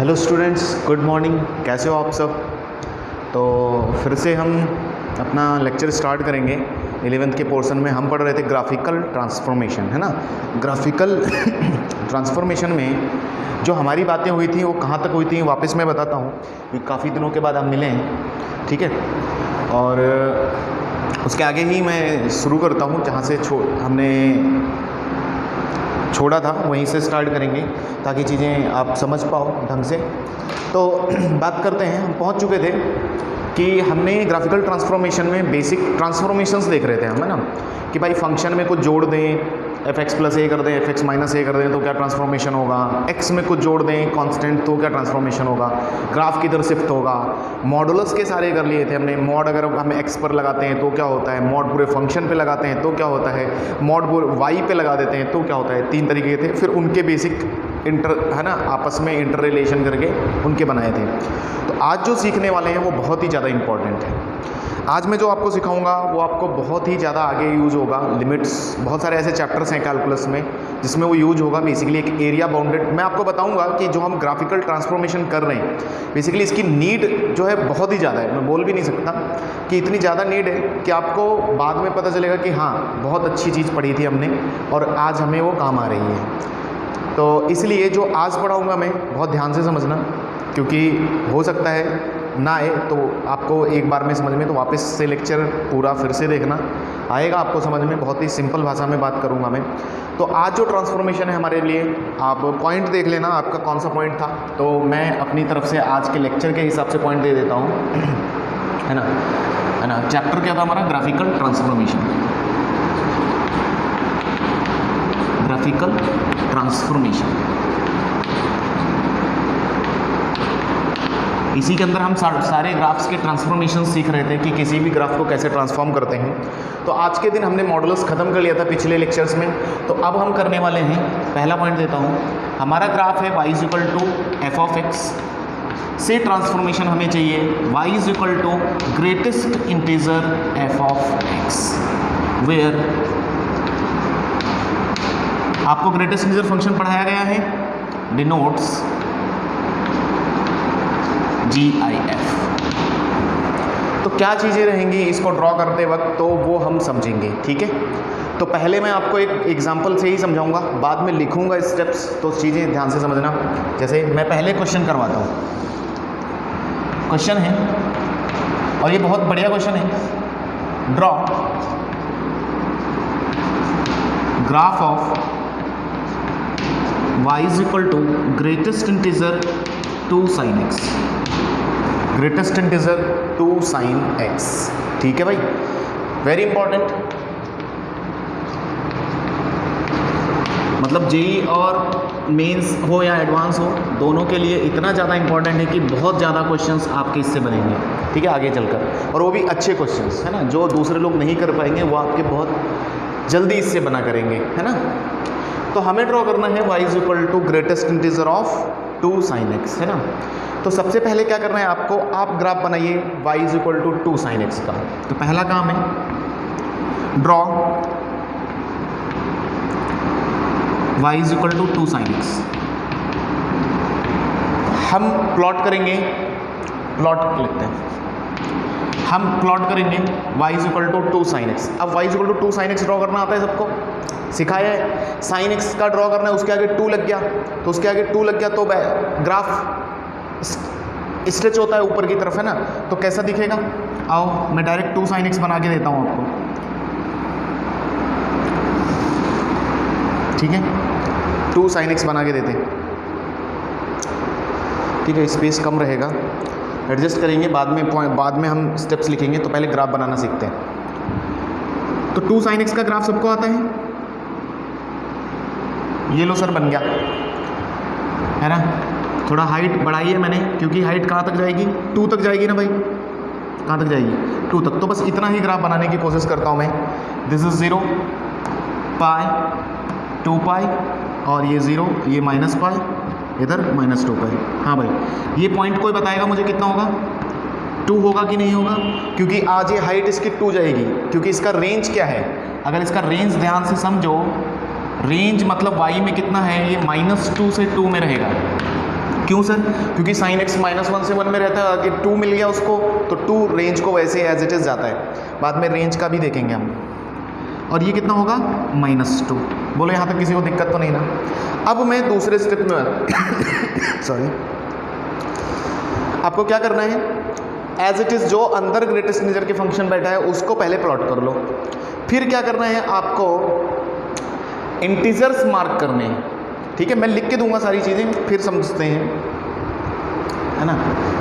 Hello students, good morning. कैसे हो आप सब? तो फिर से हम अपना लेक्चर स्टार्ट करेंगे। 11th के पोर्शन में हम पढ़ रहे थे ग्राफिकल ट्रांसफॉर्मेशन, है ना। ग्राफिकल ट्रांसफॉर्मेशन में जो हमारी बातें हुई थी वो कहाँ तक हुई थी वापस मैं बताता हूँ, क्योंकि काफ़ी दिनों के बाद हम मिले हैं, ठीक है। और उसके आगे ही मैं शुरू करता हूँ जहाँ से हमने छोड़ा था, वहीं से स्टार्ट करेंगे ताकि चीज़ें आप समझ पाओ ढंग से। तो बात करते हैं, हम पहुंच चुके थे कि हमने ग्राफिकल ट्रांसफॉर्मेशन में बेसिक ट्रांसफॉर्मेशंस देख रहे थे हम, है ना, कि भाई फंक्शन में कुछ जोड़ दें, fx प्लस ए कर दें, fx माइनस ए कर दें तो क्या ट्रांसफॉर्मेशन होगा, x में कुछ जोड़ दें कांस्टेंट तो क्या ट्रांसफॉर्मेशन होगा, ग्राफ किधर शिफ्ट होगा। मॉडुलस के सारे कर लिए थे हमने। मॉड अगर हम x पर लगाते हैं तो क्या होता है, मॉड पूरे फंक्शन पे लगाते हैं तो क्या होता है, मॉड y पे लगा देते हैं तो क्या होता है। 3 तरीके थे, फिर उनके बेसिक है ना, आपस में इंटर रिलेशन करके उनके बनाए थे। तो आज जो सीखने वाले हैं वो बहुत ही ज़्यादा इंपॉर्टेंट है। आज मैं जो आपको सिखाऊंगा वो आपको बहुत ही ज़्यादा आगे यूज़ होगा। लिमिट्स, बहुत सारे ऐसे चैप्टर्स हैं कैलकुलस में जिसमें वो यूज होगा। बेसिकली एक एरिया बाउंडेड, मैं आपको बताऊंगा कि जो हम ग्राफिकल ट्रांसफॉर्मेशन कर रहे हैं बेसिकली इसकी नीड जो है बहुत ही ज़्यादा है। मैं बोल भी नहीं सकता कि इतनी ज़्यादा नीड है कि आपको बाद में पता चलेगा कि हाँ बहुत अच्छी चीज़ पढ़ी थी हमने और आज हमें वो काम आ रही है। तो इसलिए जो आज पढ़ाऊँगा मैं बहुत ध्यान से समझना, क्योंकि हो सकता है ना आए तो आपको एक बार में समझ में, तो वापस से लेक्चर पूरा फिर से देखना, आएगा आपको समझ में। बहुत ही सिंपल भाषा में बात करूंगा मैं। तो आज जो ट्रांसफॉर्मेशन है हमारे लिए, आप पॉइंट देख लेना आपका कौन सा पॉइंट था। तो मैं अपनी तरफ से आज के लेक्चर के हिसाब से पॉइंट दे देता हूँ, है ना। चैप्टर क्या था हमारा? Graphical transformation. ग्राफिकल ट्रांसफॉर्मेशन, इसी के अंदर हम सारे ग्राफ्स के ट्रांसफॉर्मेशन सीख रहे थे कि किसी भी ग्राफ को कैसे ट्रांसफॉर्म करते हैं। तो आज के दिन हमने मॉडुलस ख़त्म कर लिया था पिछले लेक्चर्स में। तो अब हम करने वाले हैं, पहला पॉइंट देता हूँ, हमारा ग्राफ है y = f ऑफ x से ट्रांसफॉर्मेशन हमें चाहिए y = greatest integer f of x, where आपको ग्रेटेस्ट इंटीजर फंक्शन पढ़ाया गया है, डिनोट्स GIF। तो क्या चीज़ें रहेंगी इसको ड्रॉ करते वक्त, तो वो हम समझेंगे, ठीक है। तो पहले मैं आपको एक एग्जांपल से ही समझाऊंगा, बाद में लिखूंगा स्टेप्स, तो thचीज़ें ध्यान से समझना। जैसे मैं पहले क्वेश्चन करवाता हूँ। क्वेश्चन है, और ये बहुत बढ़िया क्वेश्चन है, draw graph of y = greatest integer 2 sin x, greatest integer 2 sin x, ठीक है भाई, वेरी इंपॉर्टेंट। मतलब जेई और मेंस हो या एडवांस हो, दोनों के लिए इतना ज़्यादा इंपॉर्टेंट है कि बहुत ज़्यादा क्वेश्चंस आपके इससे बनेंगे, ठीक है, आगे चलकर। और वो भी अच्छे क्वेश्चंस, है ना, जो दूसरे लोग नहीं कर पाएंगे वो आपके बहुत जल्दी इससे बना करेंगे, है ना। तो हमें ड्रॉ करना है y = greatest integer of 2 sin x, है ना। तो सबसे पहले क्या करना है आपको, आप ग्राफ बनाइए y = 2 sin x का। तो पहला काम है ड्रॉ y = 2 sin x। हम प्लॉट करेंगे, प्लॉट लिखते हैं, हम प्लॉट करेंगे y = 2 sin x। अब y = 2 sin x ड्रॉ करना आता है सबको, सिखाया है। sin x का ड्रॉ करना है, उसके आगे 2 लग गया, तो उसके आगे 2 लग गया तो ग्राफ स्ट्रेच होता है ऊपर की तरफ, है ना। तो कैसा दिखेगा? आओ मैं डायरेक्ट 2 sin x बना के देता हूँ आपको, ठीक है। 2 sin x बना के देते हैं, ठीक है, स्पेस कम रहेगा, एडजस्ट करेंगे बाद में हम स्टेप्स लिखेंगे। तो पहले ग्राफ बनाना सीखते हैं। तो 2 sin x का ग्राफ सबको आता है, ये लो सर बन गया, है ना। थोड़ा हाइट बढ़ाई है मैंने, क्योंकि हाइट कहाँ तक जाएगी? 2 तक जाएगी ना भाई, कहाँ तक जाएगी? 2 तक। तो बस इतना ही ग्राफ बनाने की कोशिश करता हूँ मैं। दिस इज 0 पाई 2 पाई, और ये 0, ये माइनस पाई, इधर -2 पाई। हाँ भाई, ये पॉइंट कोई बताएगा मुझे कितना होगा? 2 होगा कि नहीं होगा? क्योंकि आज ये हाइट इसकी 2 जाएगी, क्योंकि इसका रेंज क्या है, अगर इसका रेंज ध्यान से समझो, रेंज मतलब y में कितना है, ये -2 से 2 में रहेगा। क्यों सर? क्योंकि साइन एक्स -1 से 1 में रहता है, कि 2 मिल गया उसको, तो 2 रेंज को वैसे एज इट इज़ जाता है। बाद में रेंज का भी देखेंगे हम। और ये कितना होगा? -2। बोलो यहाँ तक किसी को दिक्कत तो नहीं ना? अब मैं दूसरे स्टेप में सॉरी, आपको क्या करना है, एज इट इज़ जो अंदर ग्रेटेस्ट इंटीजर के फंक्शन बैठा है उसको पहले प्लॉट कर लो। फिर क्या करना है आपको, इंटीजर्स मार्क करने हैं। ठीक है, मैं लिख के दूंगा सारी चीज़ें, फिर समझते हैं, है ना,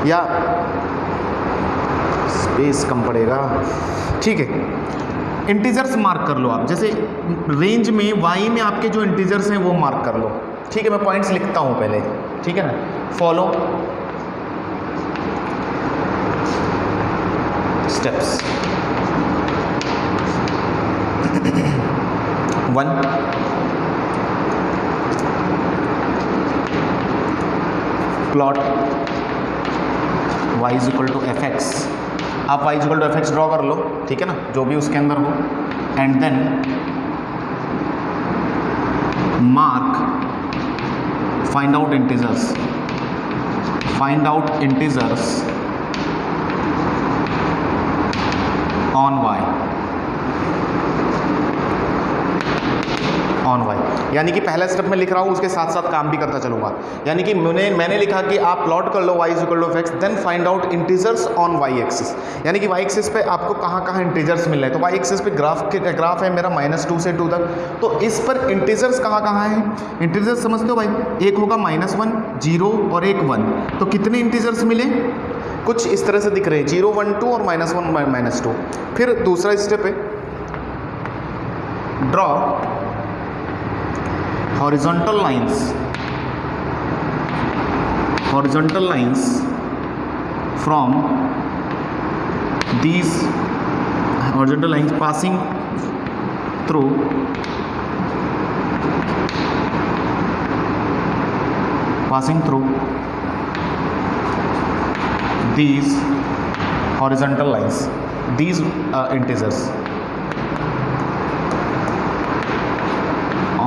या स्पेस कम पड़ेगा। ठीक है, इंटीजर्स मार्क कर लो आप। जैसे रेंज में वाई में आपके जो इंटीजर्स हैं वो मार्क कर लो। ठीक है, मैं पॉइंट्स लिखता हूँ पहले, ठीक है ना। Follow steps. 1, plot y is equal to f x. आप y is equal to f x draw कर लो, ठीक है ना, जो भी उसके अंदर हो। And then mark find out integers, find out integers on y, on y। यानी कि पहला स्टेप मैं लिख रहा हूँ, उसके साथ साथ काम भी करता चलूंगा। यानी कि मैंने लिखा कि आप प्लॉट कर लो y is equal to f x, then find out integers on y axis. यानी कि y एक्सिस पे आपको कहाँ कहाँ इंटीजर्स मिल रहे हैं। तो y एक्सिस पे ग्राफ है मेरा -2 से 2 तक, तो इस पर इंटीजर्स कहाँ कहाँ हैं? इंटीजर्स समझते हो भाई, एक होगा -1, 0 और एक 1। तो कितने इंटीजर्स मिले? कुछ इस तरह से दिख रहे हैं, 0, 1, 2 और -1, -2। फिर दूसरा स्टेप है, draw horizontal lines from these horizontal lines passing through these horizontal lines, these integers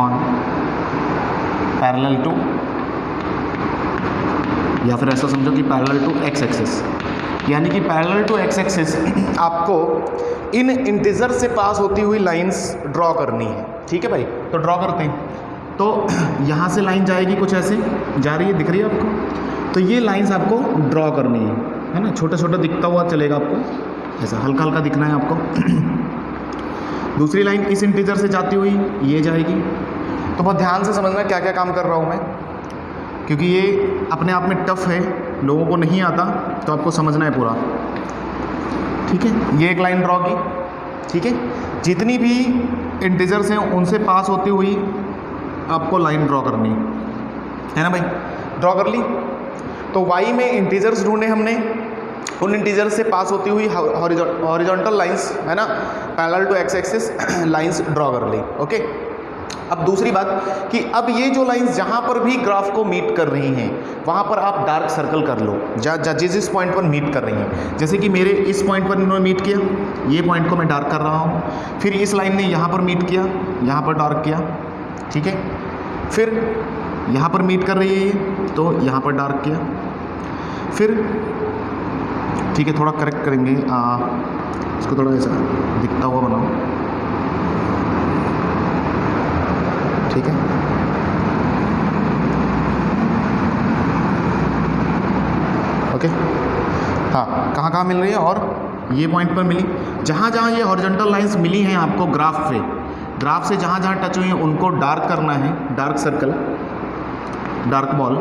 on parallel to, या फिर ऐसा समझो कि पैरेलल टू एक्स एक्सिस। यानी कि पैरेलल टू एक्स एक्सिस आपको इन इंटीजर से पास होती हुई लाइंस ड्रॉ करनी है। ठीक है भाई, तो ड्रॉ करते हैं। तो यहाँ से लाइन जाएगी कुछ ऐसे जा रही है, दिख रही है आपको? तो ये लाइंस आपको ड्रॉ करनी है ना, छोटा छोटा दिखता हुआ चलेगा आपको, ऐसा हल्का हल्का दिखना है आपको। दूसरी लाइन इस इंटीजर से जाती हुई ये जाएगी। तो बहुत ध्यान से समझना क्या क्या काम कर रहा हूँ मैं, क्योंकि ये अपने आप में टफ है, लोगों को नहीं आता, तो आपको समझना है पूरा। ठीक है, ये एक लाइन ड्रॉ की। ठीक है, जितनी भी इंटीजर्स हैं उनसे पास होती हुई आपको लाइन ड्रॉ करनी है ना भाई। ड्रॉ कर ली। तो y में इंटीजर्स ढूंढे हमने, उन इंटीजर से पास होती हुई हॉरिजॉन्टल लाइंस, है ना, parallel to x axis lines draw कर ली। ओके, अब दूसरी बात कि अब ये जो लाइंस जहाँ पर भी ग्राफ को मीट कर रही हैं वहाँ पर आप डार्क सर्कल कर लो, जिस पॉइंट पर मीट कर रही हैं। जैसे कि मेरे इस पॉइंट पर इन्होंने मीट किया, ये पॉइंट को मैं डार्क कर रहा हूँ। फिर इस लाइन ने यहाँ पर मीट किया, यहाँ पर डार्क किया। ठीक है, फिर यहाँ पर मीट कर रही है ये, तो यहाँ पर डार्क किया। फिर ठीक है, थोड़ा करेक्ट करेंगे, इसको थोड़ा ऐसा दिखता हुआ बनाओ। ठीक है, ओके। हाँ, कहाँ कहाँ मिल रही है? और ये पॉइंट पर मिली। जहाँ जहाँ ये हॉरिजॉन्टल लाइंस मिली हैं आपको ग्राफ पे, ग्राफ से जहाँ जहाँ टच हुई हैं उनको डार्क करना है, डार्क सर्कल, डार्क बॉल।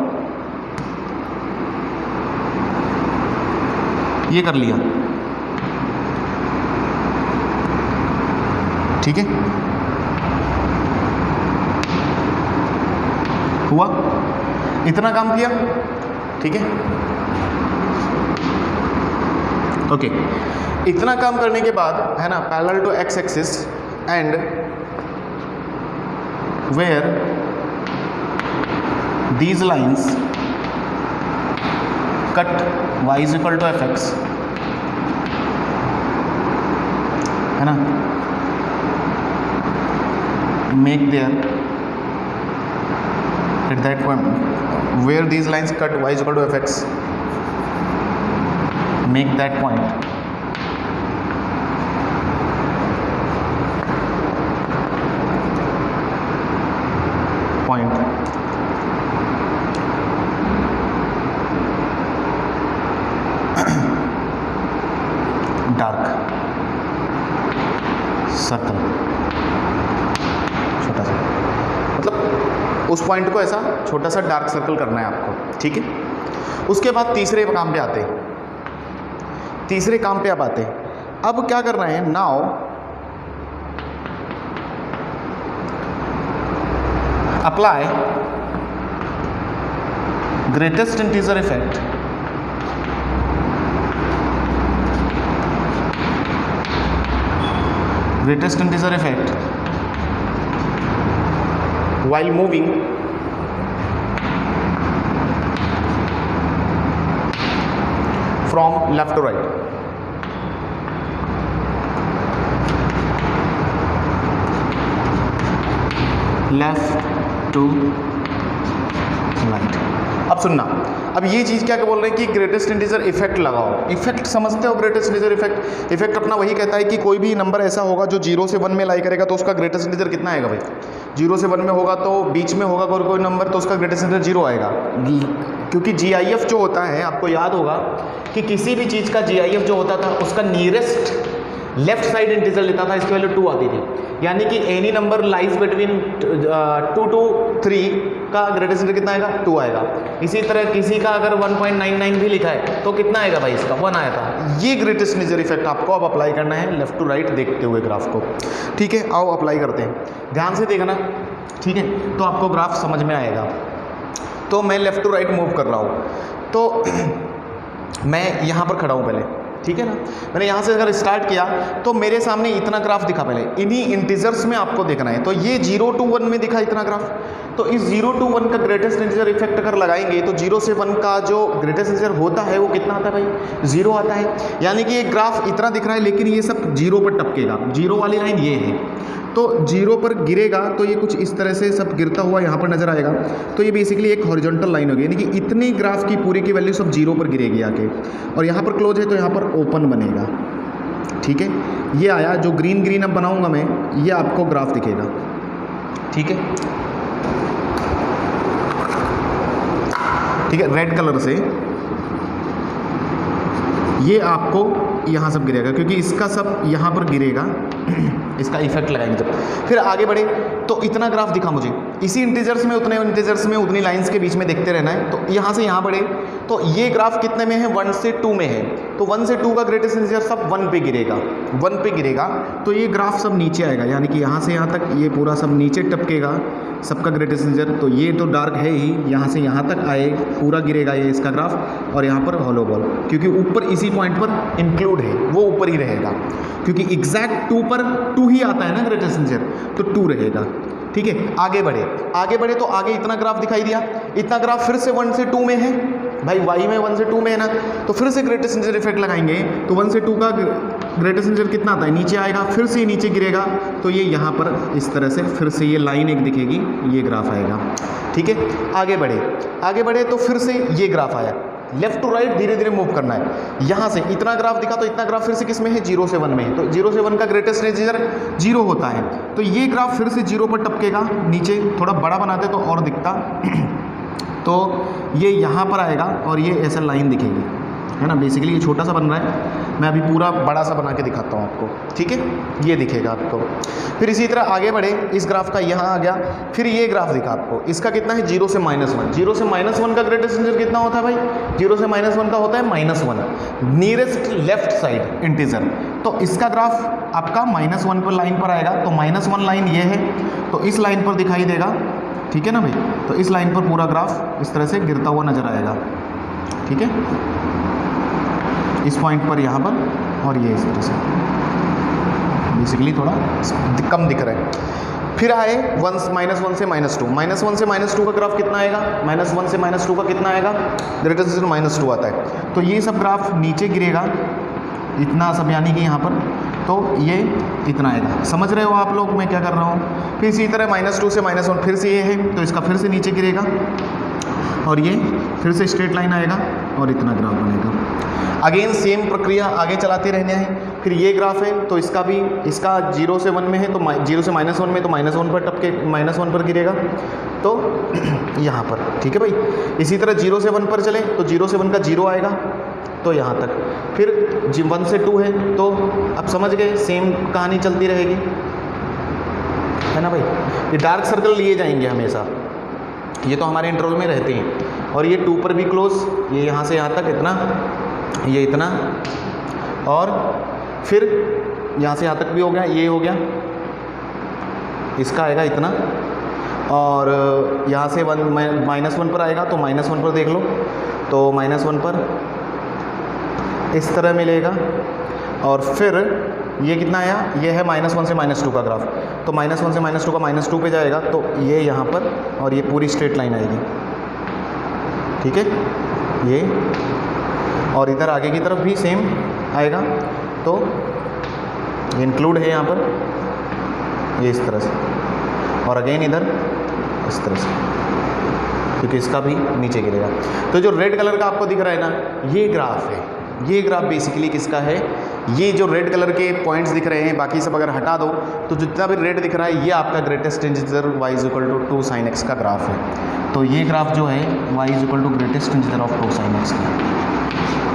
ये कर लिया। ठीक है, हुआ, इतना काम किया। ठीक है, ओके। इतना काम करने के बाद, है ना, parallel to x axis and where these lines cut y is equal to f x, है ना, make there that point where these lines cut y is equal to fx, make that point dark circle, छोटा सा, मतलब उस point को ऐसा छोटा सा डार्क सर्कल करना है आपको, ठीक है। उसके बाद तीसरे काम पे आते हैं, तीसरे काम पे आप आते हैं। अब क्या करना है, now apply greatest integer effect while moving from left to right. Left to right. अब सुनना, अब ये चीज़ क्या बोल रहे हैं कि ग्रेटेस्ट इंटीजर इफेक्ट लगाओ। इफेक्ट समझते हो, ग्रेटेस्ट इंटीजर इफेक्ट, इफेक्ट अपना वही कहता है कि कोई भी नंबर ऐसा होगा जो 0 से 1 में लाई करेगा तो उसका ग्रेटेस्ट इंटीजर कितना आएगा भाई। 0 से 1 में होगा तो बीच में होगा कोई नंबर तो उसका ग्रेटेस्ट इंटीजर 0 आएगा, क्योंकि GIF जो होता है, आपको याद होगा कि किसी भी चीज़ का GIF जो होता था उसका नियरेस्ट लेफ्ट साइड इंटीजर लेता था, इसकी वैल्यू 2 आती थी। यानी कि any number lies between 2 to 3 का ग्रेटेस्ट इंटीजर कितना आएगा, 2 आएगा। इसी तरह किसी का अगर 1.99 भी लिखा है तो कितना आएगा भाई, इसका 1 आया था। ये ग्रेटेस्ट इंटीजर इफेक्ट आपको अब अप्लाई करना है लेफ्ट टू राइट देखते हुए ग्राफ को, ठीक है। आओ अप्लाई करते हैं, ध्यान से देखना, ठीक है, तो आपको ग्राफ समझ में आएगा। तो मैं लेफ्ट टू राइट मूव कर रहा हूँ, तो मैं यहाँ पर खड़ा हूँ पहले, ठीक है ना। मैंने यहाँ से अगर स्टार्ट किया तो मेरे सामने इतना ग्राफ दिखा, पहले इन्हीं इंटीजर्स में आपको देखना है। तो ये 0 to 1 में दिखा इतना ग्राफ, तो इस 0 to 1 का ग्रेटेस्ट इंटीजर इफेक्ट अगर लगाएंगे तो 0 से 1 का जो ग्रेटेस्ट इंटीजर होता है वो कितना आता है भाई, 0 आता है। यानी कि ये ग्राफ इतना दिख रहा है लेकिन ये सब 0 पर टपकेगा, 0 वाली लाइन ये है, तो 0 पर गिरेगा तो ये कुछ इस तरह से सब गिरता हुआ यहाँ पर नजर आएगा। तो ये बेसिकली एक हॉरिजॉन्टल लाइन होगी, यानी कि इतनी ग्राफ की पूरी की वैल्यू सब 0 पर गिरेगी आके, और यहाँ पर क्लोज है तो यहाँ पर ओपन बनेगा, ठीक है। ये आया, जो ग्रीन ग्रीन अब बनाऊंगा मैं, ये आपको ग्राफ दिखेगा, ठीक है, ठीक है। रेड कलर से ये आपको यहाँ सब गिरेगा, क्योंकि इसका सब यहाँ पर गिरेगा, इसका इफेक्ट लगाएंगे जब। फिर आगे बढ़े तो इतना ग्राफ दिखा मुझे, इसी इंटीजर्स में उतने इंटीजर्स में उतनी लाइंस के बीच में देखते रहना है। तो यहाँ से यहाँ बढ़े तो ये ग्राफ कितने में है, 1 से 2 में है, तो 1 से 2 का ग्रेटेस्ट इंटीजर सब 1 पे गिरेगा, 1 पे गिरेगा तो ये ग्राफ सब नीचे आएगा, यानी कि यहाँ से यहाँ तक ये पूरा सब नीचे टपकेगा सबका ग्रेटेस्ट इंटीजर। तो ये तो डार्क है ही, यहाँ से यहाँ तक आए पूरा गिरेगा ये इसका ग्राफ, और यहाँ पर हॉलो बॉल, क्योंकि ऊपर इसी पॉइंट पर इंक्लूड है, वो ऊपर ही रहेगा, क्योंकि एग्जैक्ट 2 पर 2 ही आता है ना ग्रेटेस्ट इंटीजर, तो 2 रहेगा, ठीक है। आगे बढ़े, आगे बढ़े तो आगे इतना ग्राफ दिखाई दिया, इतना ग्राफ फिर से 1 से 2 में है भाई, y में 1 से 2 में है ना, तो फिर से ग्रेटेस्ट इंटीजर इफेक्ट लगाएंगे तो 1 से 2 का ग्रेटेस्ट इंटीजर कितना आता है, नीचे आएगा, फिर से नीचे गिरेगा, तो ये यहाँ पर इस तरह से फिर से ये लाइन एक दिखेगी, ये ग्राफ आएगा, ठीक है। आगे बढ़े, आगे बढ़े तो फिर से ये ग्राफ आया, लेफ्ट टू राइट धीरे धीरे मूव करना है। यहाँ से इतना ग्राफ दिखा तो इतना ग्राफ फिर से किस में है, 0 से 1 में है, तो 0 से 1 का ग्रेटेस्ट इंटीजर 0 होता है, तो ये ग्राफ फिर से 0 पर टपकेगा, नीचे थोड़ा बड़ा बनाते तो और दिखता तो ये यहाँ पर आएगा और ये ऐसा लाइन दिखेगी, है ना। बेसिकली ये छोटा सा बन रहा है, मैं अभी पूरा बड़ा सा बना के दिखाता हूँ आपको, ठीक है, ये दिखेगा आपको। फिर इसी तरह आगे बढ़े, इस ग्राफ का यहाँ आ गया, फिर ये ग्राफ दिखा आपको, इसका कितना है 0 से -1, 0 से -1 का ग्रेटेस्ट इंटीजर कितना होता है भाई, 0 से -1 का होता है -1, नियरेस्ट लेफ्ट साइड इंटीजर। तो इसका ग्राफ आपका -1 पर लाइन पर आएगा, तो -1 लाइन ये है, तो इस लाइन पर दिखाई देगा, ठीक है ना भाई। तो इस लाइन पर पूरा ग्राफ इस तरह से गिरता हुआ नजर आएगा, ठीक है, इस पॉइंट पर यहाँ पर, और ये इस तरह से बेसिकली थोड़ा कम दिख रहा है। फिर आए -1 से -2, -1 से -2 का ग्राफ कितना आएगा, -1 से -2 का कितना आएगा, ग्रेटेस्ट इंटीजर -2 आता है, तो ये सब ग्राफ नीचे गिरेगा इतना सब, यानी कि यहाँ पर तो ये इतना आएगा। समझ रहे हो आप लोग मैं क्या कर रहा हूँ। फिर इसी तरह -2 से -1 फिर से ये है तो इसका फिर से नीचे गिरेगा और ये फिर से स्ट्रेट लाइन आएगा और इतना ग्राफ बनेगा। अगेन सेम प्रक्रिया आगे चलाते रहने हैं। फिर ये ग्राफ है तो इसका भी, इसका 0 से 1 में है तो 0 से -1 में, तो -1 पर टपके -1 पर गिरेगा तो यहाँ पर, ठीक है भाई। इसी तरह 0 से 1 पर चले तो 0 से 1 का 0 आएगा तो यहाँ तक। फिर 1 से 2 है तो अब समझ गए, सेम कहानी चलती रहेगी, है ना भाई। ये डार्क सर्कल लिए जाएंगे हमेशा, ये तो हमारे इंटरवल में रहते हैं। और ये 2 पर भी क्लोज, ये यहाँ से यहाँ तक इतना, ये इतना, और फिर यहाँ से यहाँ तक भी हो गया, ये हो गया, इसका आएगा इतना, और यहाँ से -1 पर आएगा तो -1 पर देख लो तो -1 पर इस तरह मिलेगा। और फिर ये कितना आया, ये है -1 से -2 का ग्राफ, तो -1 से -2 का -2 पे जाएगा तो ये यहाँ पर, और ये पूरी स्ट्रेट लाइन आएगी, ठीक है ये। और इधर आगे की तरफ भी सेम आएगा तो इंक्लूड है यहाँ पर, ये इस तरह से, और अगेन इधर इस तरह से, क्योंकि इसका भी नीचे गिरेगा। तो जो रेड कलर का आपको दिख रहा है ना, ये ग्राफ है। ये ग्राफ बेसिकली किसका है, ये जो रेड कलर के पॉइंट्स दिख रहे हैं, बाकी सब अगर हटा दो तो जितना भी रेड दिख रहा है ये आपका greatest integer y = 2 sin x का ग्राफ है। तो ये ग्राफ जो है y = greatest integer of 2 sin x का।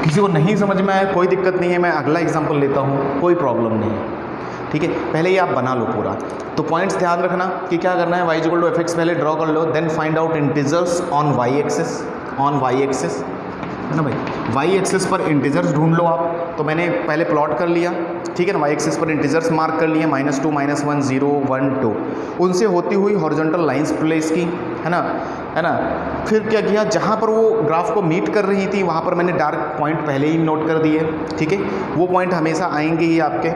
किसी को नहीं समझ में आया कोई दिक्कत नहीं है, मैं अगला एग्जाम्पल लेता हूँ, कोई प्रॉब्लम नहीं है, ठीक है। पहले ये आप बना लो पूरा, तो पॉइंट्स ध्यान रखना कि क्या करना है, y = fx पहले ड्रॉ कर लो, then find out integers on y axis, है ना भाई। y एक्सिस पर इंटीजर्स ढूंढ लो आप, तो मैंने पहले प्लॉट कर लिया, ठीक है ना। y एक्सिस पर इंटीजर्स मार्क कर लिए, -2, -1, 0, 1, 2, उनसे होती हुई हॉरिजॉन्टल लाइंस प्लेस की, है ना। फिर क्या किया, जहाँ पर वो ग्राफ को मीट कर रही थी वहाँ पर मैंने डार्क पॉइंट पहले ही नोट कर दिए, ठीक है। वो पॉइंट हमेशा आएंगे ही आपके।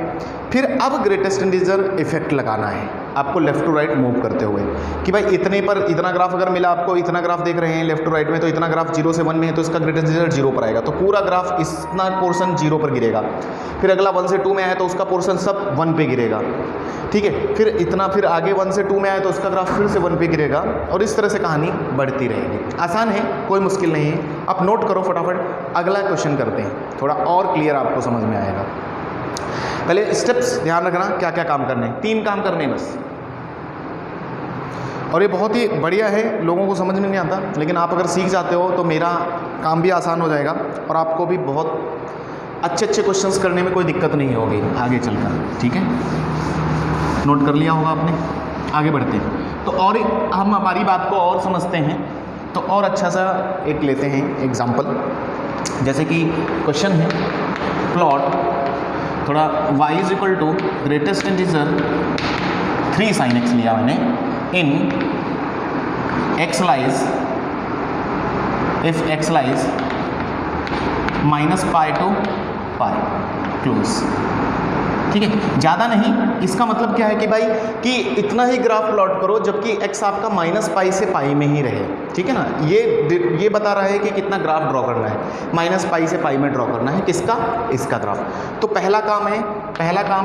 फिर अब ग्रेटेस्ट इंटीजर इफेक्ट लगाना है आपको लेफ्ट टू राइट मूव करते हुए, कि भाई इतने पर इतना ग्राफ अगर मिला आपको, इतना ग्राफ देख रहे हैं लेफ्ट टू राइट में, तो इतना ग्राफ 0 से 1 में है तो इसका ग्रेटेस्ट इंटीजर 0 पर आएगा, तो पूरा ग्राफ इतना पोर्शन 0 पर गिरेगा। फिर अगला 1 से 2 में आया तो उसका पोर्शन सब 1 पे गिरेगा, ठीक है। फिर इतना, फिर आगे 1 से 2 में आया तो उसका ग्राफ फिर से 1 पे गिरेगा, और इस तरह से कहानी बढ़ती रहेगी। आसान है, कोई मुश्किल नहीं है। आप नोट करो फटाफट, अगला क्वेश्चन करते हैं, थोड़ा और क्लियर आपको समझ में आएगा। पहले स्टेप्स ध्यान रखना क्या क्या काम करने हैं, 3 काम करने हैं बस। और ये बहुत ही बढ़िया है, लोगों को समझ में नहीं आता, लेकिन आप अगर सीख जाते हो तो मेरा काम भी आसान हो जाएगा और आपको भी बहुत अच्छे क्वेश्चंस करने में कोई दिक्कत नहीं होगी आगे चलकर, ठीक है। नोट कर लिया होगा आपने, आगे बढ़ते हैं। तो और हम हमारी बात को और समझते हैं तो और अच्छा सा एक लेते हैं एग्जाम्पल, जैसे कि क्वेश्चन है प्लॉट थोड़ा y = greatest integer 3 sin x लिया मैंने in x lies, if x lies -π to π close, ठीक है। ज़्यादा नहीं, इसका मतलब क्या है कि भाई कि इतना ही ग्राफ प्लॉट करो जबकि x आपका -π से π में ही रहे, ठीक है ना। ये बता रहा है कि कितना ग्राफ ड्रॉ करना है, -π से π में ड्रॉ करना है, किसका, इसका ग्राफ। तो पहला काम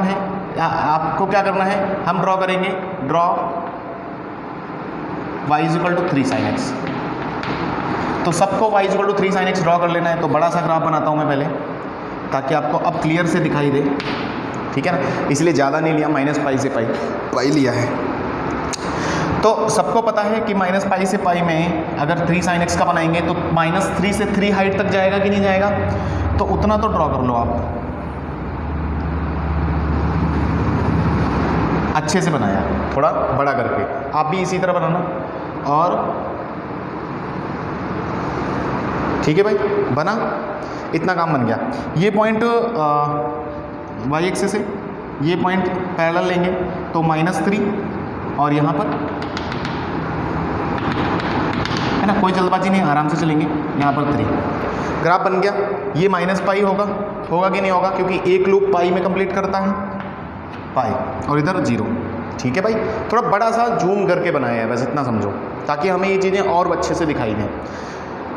है आपको क्या करना है, हम ड्रॉ करेंगे, ड्रॉ y = 3 sin x। तो सबको y = 3 sin x ड्रॉ कर लेना है। तो बड़ा सा ग्राफ बनाता हूँ मैं पहले, ताकि आपको अब क्लियर से दिखाई दे, ठीक है ना। इसलिए ज़्यादा नहीं लिया, -π से π लिया है। तो सबको पता है कि -π से π में अगर 3 sin x का बनाएंगे तो -3 से 3 हाइट तक जाएगा कि नहीं जाएगा, तो उतना तो ड्रॉ कर लो आप। अच्छे से बनाया, थोड़ा बड़ा करके, आप भी इसी तरह बनाना। और ठीक है भाई, बना, इतना काम बन गया। ये पॉइंट y एक्सिस है, ये पॉइंट पैरेलल लेंगे तो -3, और यहाँ पर, है ना, कोई जल्दबाजी नहीं, आराम से चलेंगे। यहाँ पर 3 ग्राफ बन गया। ये -π होगा कि नहीं होगा, क्योंकि एक लूप पाई में कंप्लीट करता है, पाई, और इधर 0, ठीक है भाई। थोड़ा बड़ा सा जूम करके बनाया है, बस इतना समझो, ताकि हमें ये चीज़ें और अच्छे से दिखाई दें।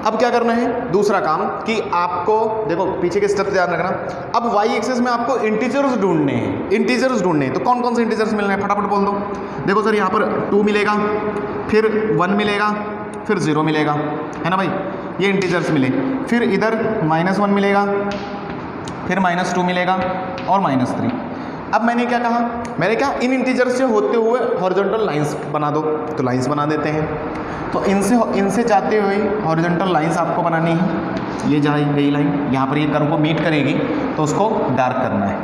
अब क्या करना है, दूसरा काम कि आपको देखो पीछे के स्टेप ध्यान रखना। अब वाई एक्सिस में आपको इंटीजर्स ढूंढने हैं, इंटीजर्स ढूंढने हैं। तो कौन कौन से इंटीजर्स मिलने हैं फटाफट बोल दो। देखो सर यहाँ पर 2 मिलेगा, फिर 1 मिलेगा, फिर 0 मिलेगा, है ना भाई, ये इंटीजर्स मिले। फिर इधर -1 मिलेगा, फिर -2 मिलेगा और -3। अब मैंने क्या कहा, मैंने कहा इन इंटीजर से होते हुए हॉरिजॉन्टल लाइंस बना दो। तो लाइंस बना देते हैं। तो इनसे जाते हुए हॉरिजॉन्टल लाइंस आपको बनानी है। ये जाए गई लाइन यहाँ पर ये कर्व को मीट करेगी, तो उसको डार्क करना है।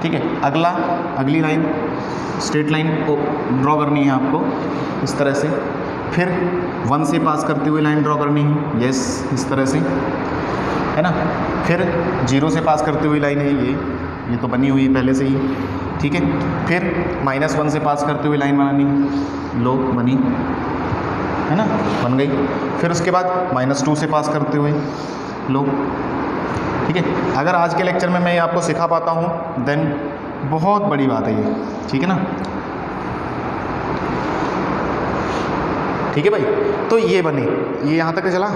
ठीक है, अगली लाइन स्ट्रेट लाइन को ड्रॉ करनी है आपको इस तरह से। फिर 1 से पास करते हुए लाइन ड्रॉ करनी है, यस इस तरह से, है ना। फिर 0 से पास करते हुए लाइन है ये तो बनी हुई है पहले से ही। ठीक है, फिर -1 से पास करते हुए लाइन बनानी है, लो बनी, है ना, बन गई। फिर उसके बाद -2 से पास करते हुए लो। ठीक है, अगर आज के लेक्चर में मैं आपको सिखा पाता हूँ देन बहुत बड़ी बात है ये। ठीक है ना, ठीक है भाई। तो ये बने, ये यहाँ तक चला,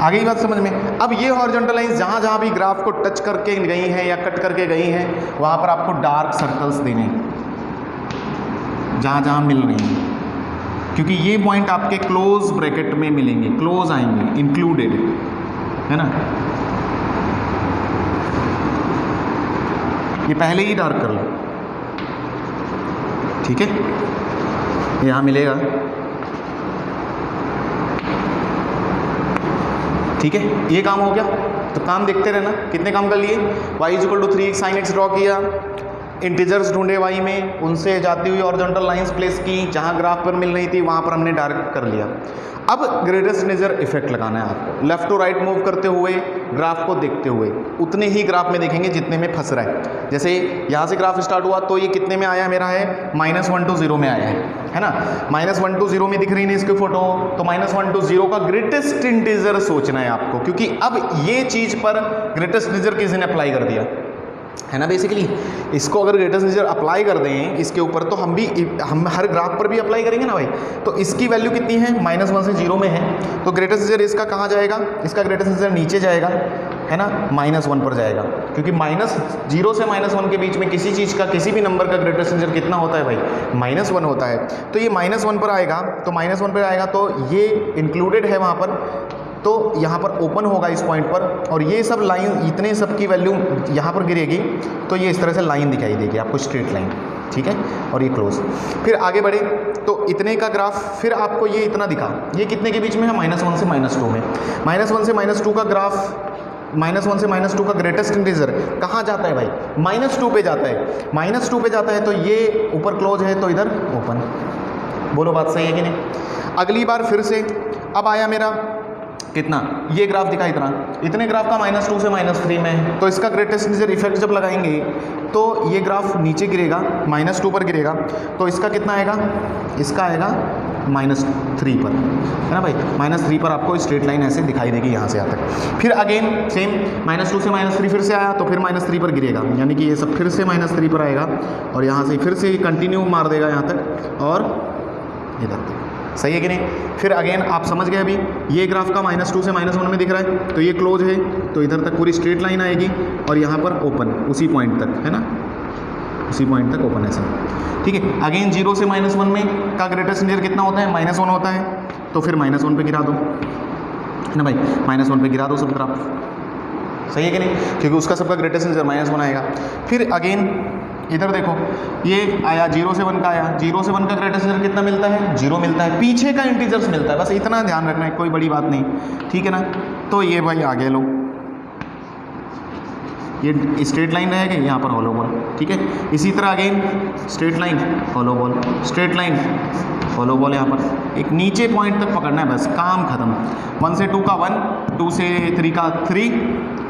आगे ही बात समझ में। अब ये हॉरिजॉन्टल लाइंस जहाँ जहाँ भी ग्राफ को टच करके गई हैं या कट करके गई हैं, वहाँ पर आपको डार्क सर्कल्स देने, जहाँ जहाँ मिल रही हैं, क्योंकि ये पॉइंट आपके क्लोज ब्रैकेट में मिलेंगे, क्लोज आएंगे, इंक्लूडेड, है ना। ये पहले ही डार्क कर लो, ठीक है, यहाँ मिलेगा। ठीक है, ये काम हो गया। तो काम देखते रहना, कितने काम कर लिए। y = 3x sin x draw किया, इंटीजर्स ढूंढे y में, उनसे जाती हुई हॉरिजॉन्टल लाइंस प्लेस की, जहाँ ग्राफ पर मिल रही थी वहाँ पर हमने डार्क कर लिया। अब ग्रेटेस्ट मेजर इफेक्ट लगाना है आपको, लेफ्ट टू राइट मूव करते हुए, ग्राफ को देखते हुए, उतने ही ग्राफ में देखेंगे जितने में फंस रहा है। जैसे यहाँ से ग्राफ स्टार्ट हुआ तो ये कितने में आया मेरा है, -1 to 0 में आया है ना। -1 to 0 में दिख रही है इसकी फोटो, तो -1 to 0 का ग्रेटेस्ट इंटीजर सोचना है आपको, क्योंकि अब ये चीज़ पर ग्रेटेस्ट इंटीजर किसी ने अप्लाई कर दिया है ना। बेसिकली इसको अगर ग्रेटेस्ट इंटीजर अप्लाई कर दें इसके ऊपर, तो हम हर ग्राफ पर भी अप्लाई करेंगे ना भाई। तो इसकी वैल्यू कितनी है, -1 से 0 में है, तो ग्रेटेस्ट इंटीजर इसका कहाँ जाएगा, इसका ग्रेटेस्ट इंटीजर नीचे जाएगा, है ना, -1 पर जाएगा, क्योंकि -0 से -1 के बीच में किसी चीज़ का, किसी भी नंबर का ग्रेटेस्ट इंटीजर कितना होता है भाई, -1 होता है। तो ये -1 पर आएगा, तो -1 पर आएगा तो ये इंक्लूडेड है वहाँ पर, तो यहाँ पर ओपन होगा इस पॉइंट पर, और ये सब लाइन, इतने सब की वैल्यू यहाँ पर गिरेगी, तो ये इस तरह से लाइन दिखाई देगी आपको, स्ट्रेट लाइन। ठीक है, और ये क्लोज। फिर आगे बढ़े तो इतने का ग्राफ, फिर आपको ये इतना दिखा, ये कितने के बीच में है, -1 से -2 में। -1 से -2 का ग्राफ, -1 से -2 का ग्रेटेस्ट इंटीजर कहाँ जाता है भाई, -2 पे जाता है। -2 पे जाता है तो ये ऊपर क्लोज है, तो इधर ओपन। बोलो बात सही है कि नहीं। अगली बार फिर से, अब आया मेरा कितना, ये ग्राफ दिखा इतना, इतने ग्राफ का -2 से -3 में है, तो इसका ग्रेटेस्ट इंटीजर इफेक्ट जब लगाएंगे तो ये ग्राफ नीचे गिरेगा, -2 पर गिरेगा, तो इसका कितना आएगा, इसका आएगा -3 पर, है ना भाई। -3 पर आपको स्ट्रेट लाइन ऐसे दिखाई देगी यहाँ से यहाँ तक। फिर अगेन सेम, -2 से -3 फिर से आया, तो फिर -3 पर गिरेगा, यानी कि ये सब फिर से -3 पर आएगा, और यहाँ से फिर से कंटिन्यू मार देगा यहाँ तक और इधर तक। सही है कि नहीं। फिर अगेन आप समझ गए, अभी ये ग्राफ का -2 से -1 में दिख रहा है, तो ये क्लोज है, तो इधर तक पूरी स्ट्रेट लाइन आएगी, और यहाँ पर ओपन, उसी पॉइंट तक, है ना, उसी पॉइंट तक ओपन ऐसा। ठीक है, अगेन 0 से -1 में का ग्रेटेस्ट इंटीजर कितना होता है, -1 होता है, तो फिर -1 पे गिरा दो, है ना भाई, -1 पे गिरा दो सब ग्राफ। सही है कि नहीं, क्योंकि उसका सबका ग्रेटेस्ट इंटीजर -1 आएगा। फिर अगेन इधर देखो, ये आया 0 से 1 का आया, 0 से 1 का ग्रेटेस्ट इंटीजर कितना मिलता है, 0 मिलता है, पीछे का इंटीजर्स मिलता है, बस इतना ध्यान रखना है, कोई बड़ी बात नहीं। ठीक है ना, तो ये भाई आगे लो, ये स्ट्रेट लाइन रहेगी, यहाँ पर हॉलो बॉल। ठीक है, इसी तरह again straight line hollow ball, straight line hollow ball, यहाँ पर एक नीचे पॉइंट तक पकड़ना है, बस काम खत्म। 1 से 2 का 1, 2 से 3 का 3,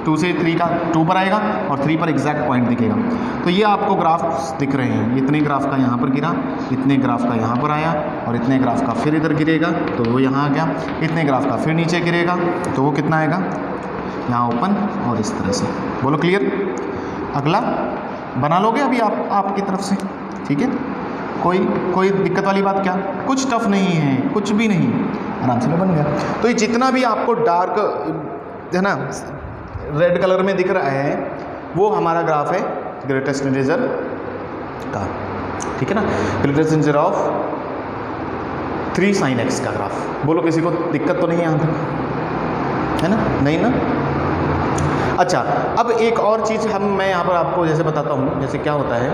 2 से 3 का 2 पर आएगा, और 3 पर एग्जैक्ट पॉइंट दिखेगा। तो ये आपको ग्राफ दिख रहे हैं, इतने ग्राफ का यहाँ पर गिरा, इतने ग्राफ का यहाँ पर आया, और इतने ग्राफ का फिर इधर गिरेगा, तो वो यहाँ आ गया, इतने ग्राफ का फिर नीचे गिरेगा, तो वो कितना आएगा, यहाँ ओपन, और इस तरह से। बोलो क्लियर। अगला बना लोगे अभी आप आपकी तरफ से। ठीक है, कोई दिक्कत वाली बात क्या, कुछ टफ नहीं है, कुछ भी नहीं, आराम से बन गया। तो ये जितना भी आपको डार्क है ना रेड कलर में दिख रहा है वो हमारा ग्राफ है ग्रेटेस्ट इंटीजर का, ठीक है ना, greatest integer of 3 sin x का ग्राफ। बोलो किसी को दिक्कत तो नहीं है यहाँ तक, है ना? नहीं ना? अच्छा, अब एक और चीज़ मैं यहाँ पर आपको जैसे बताता हूँ, जैसे क्या होता है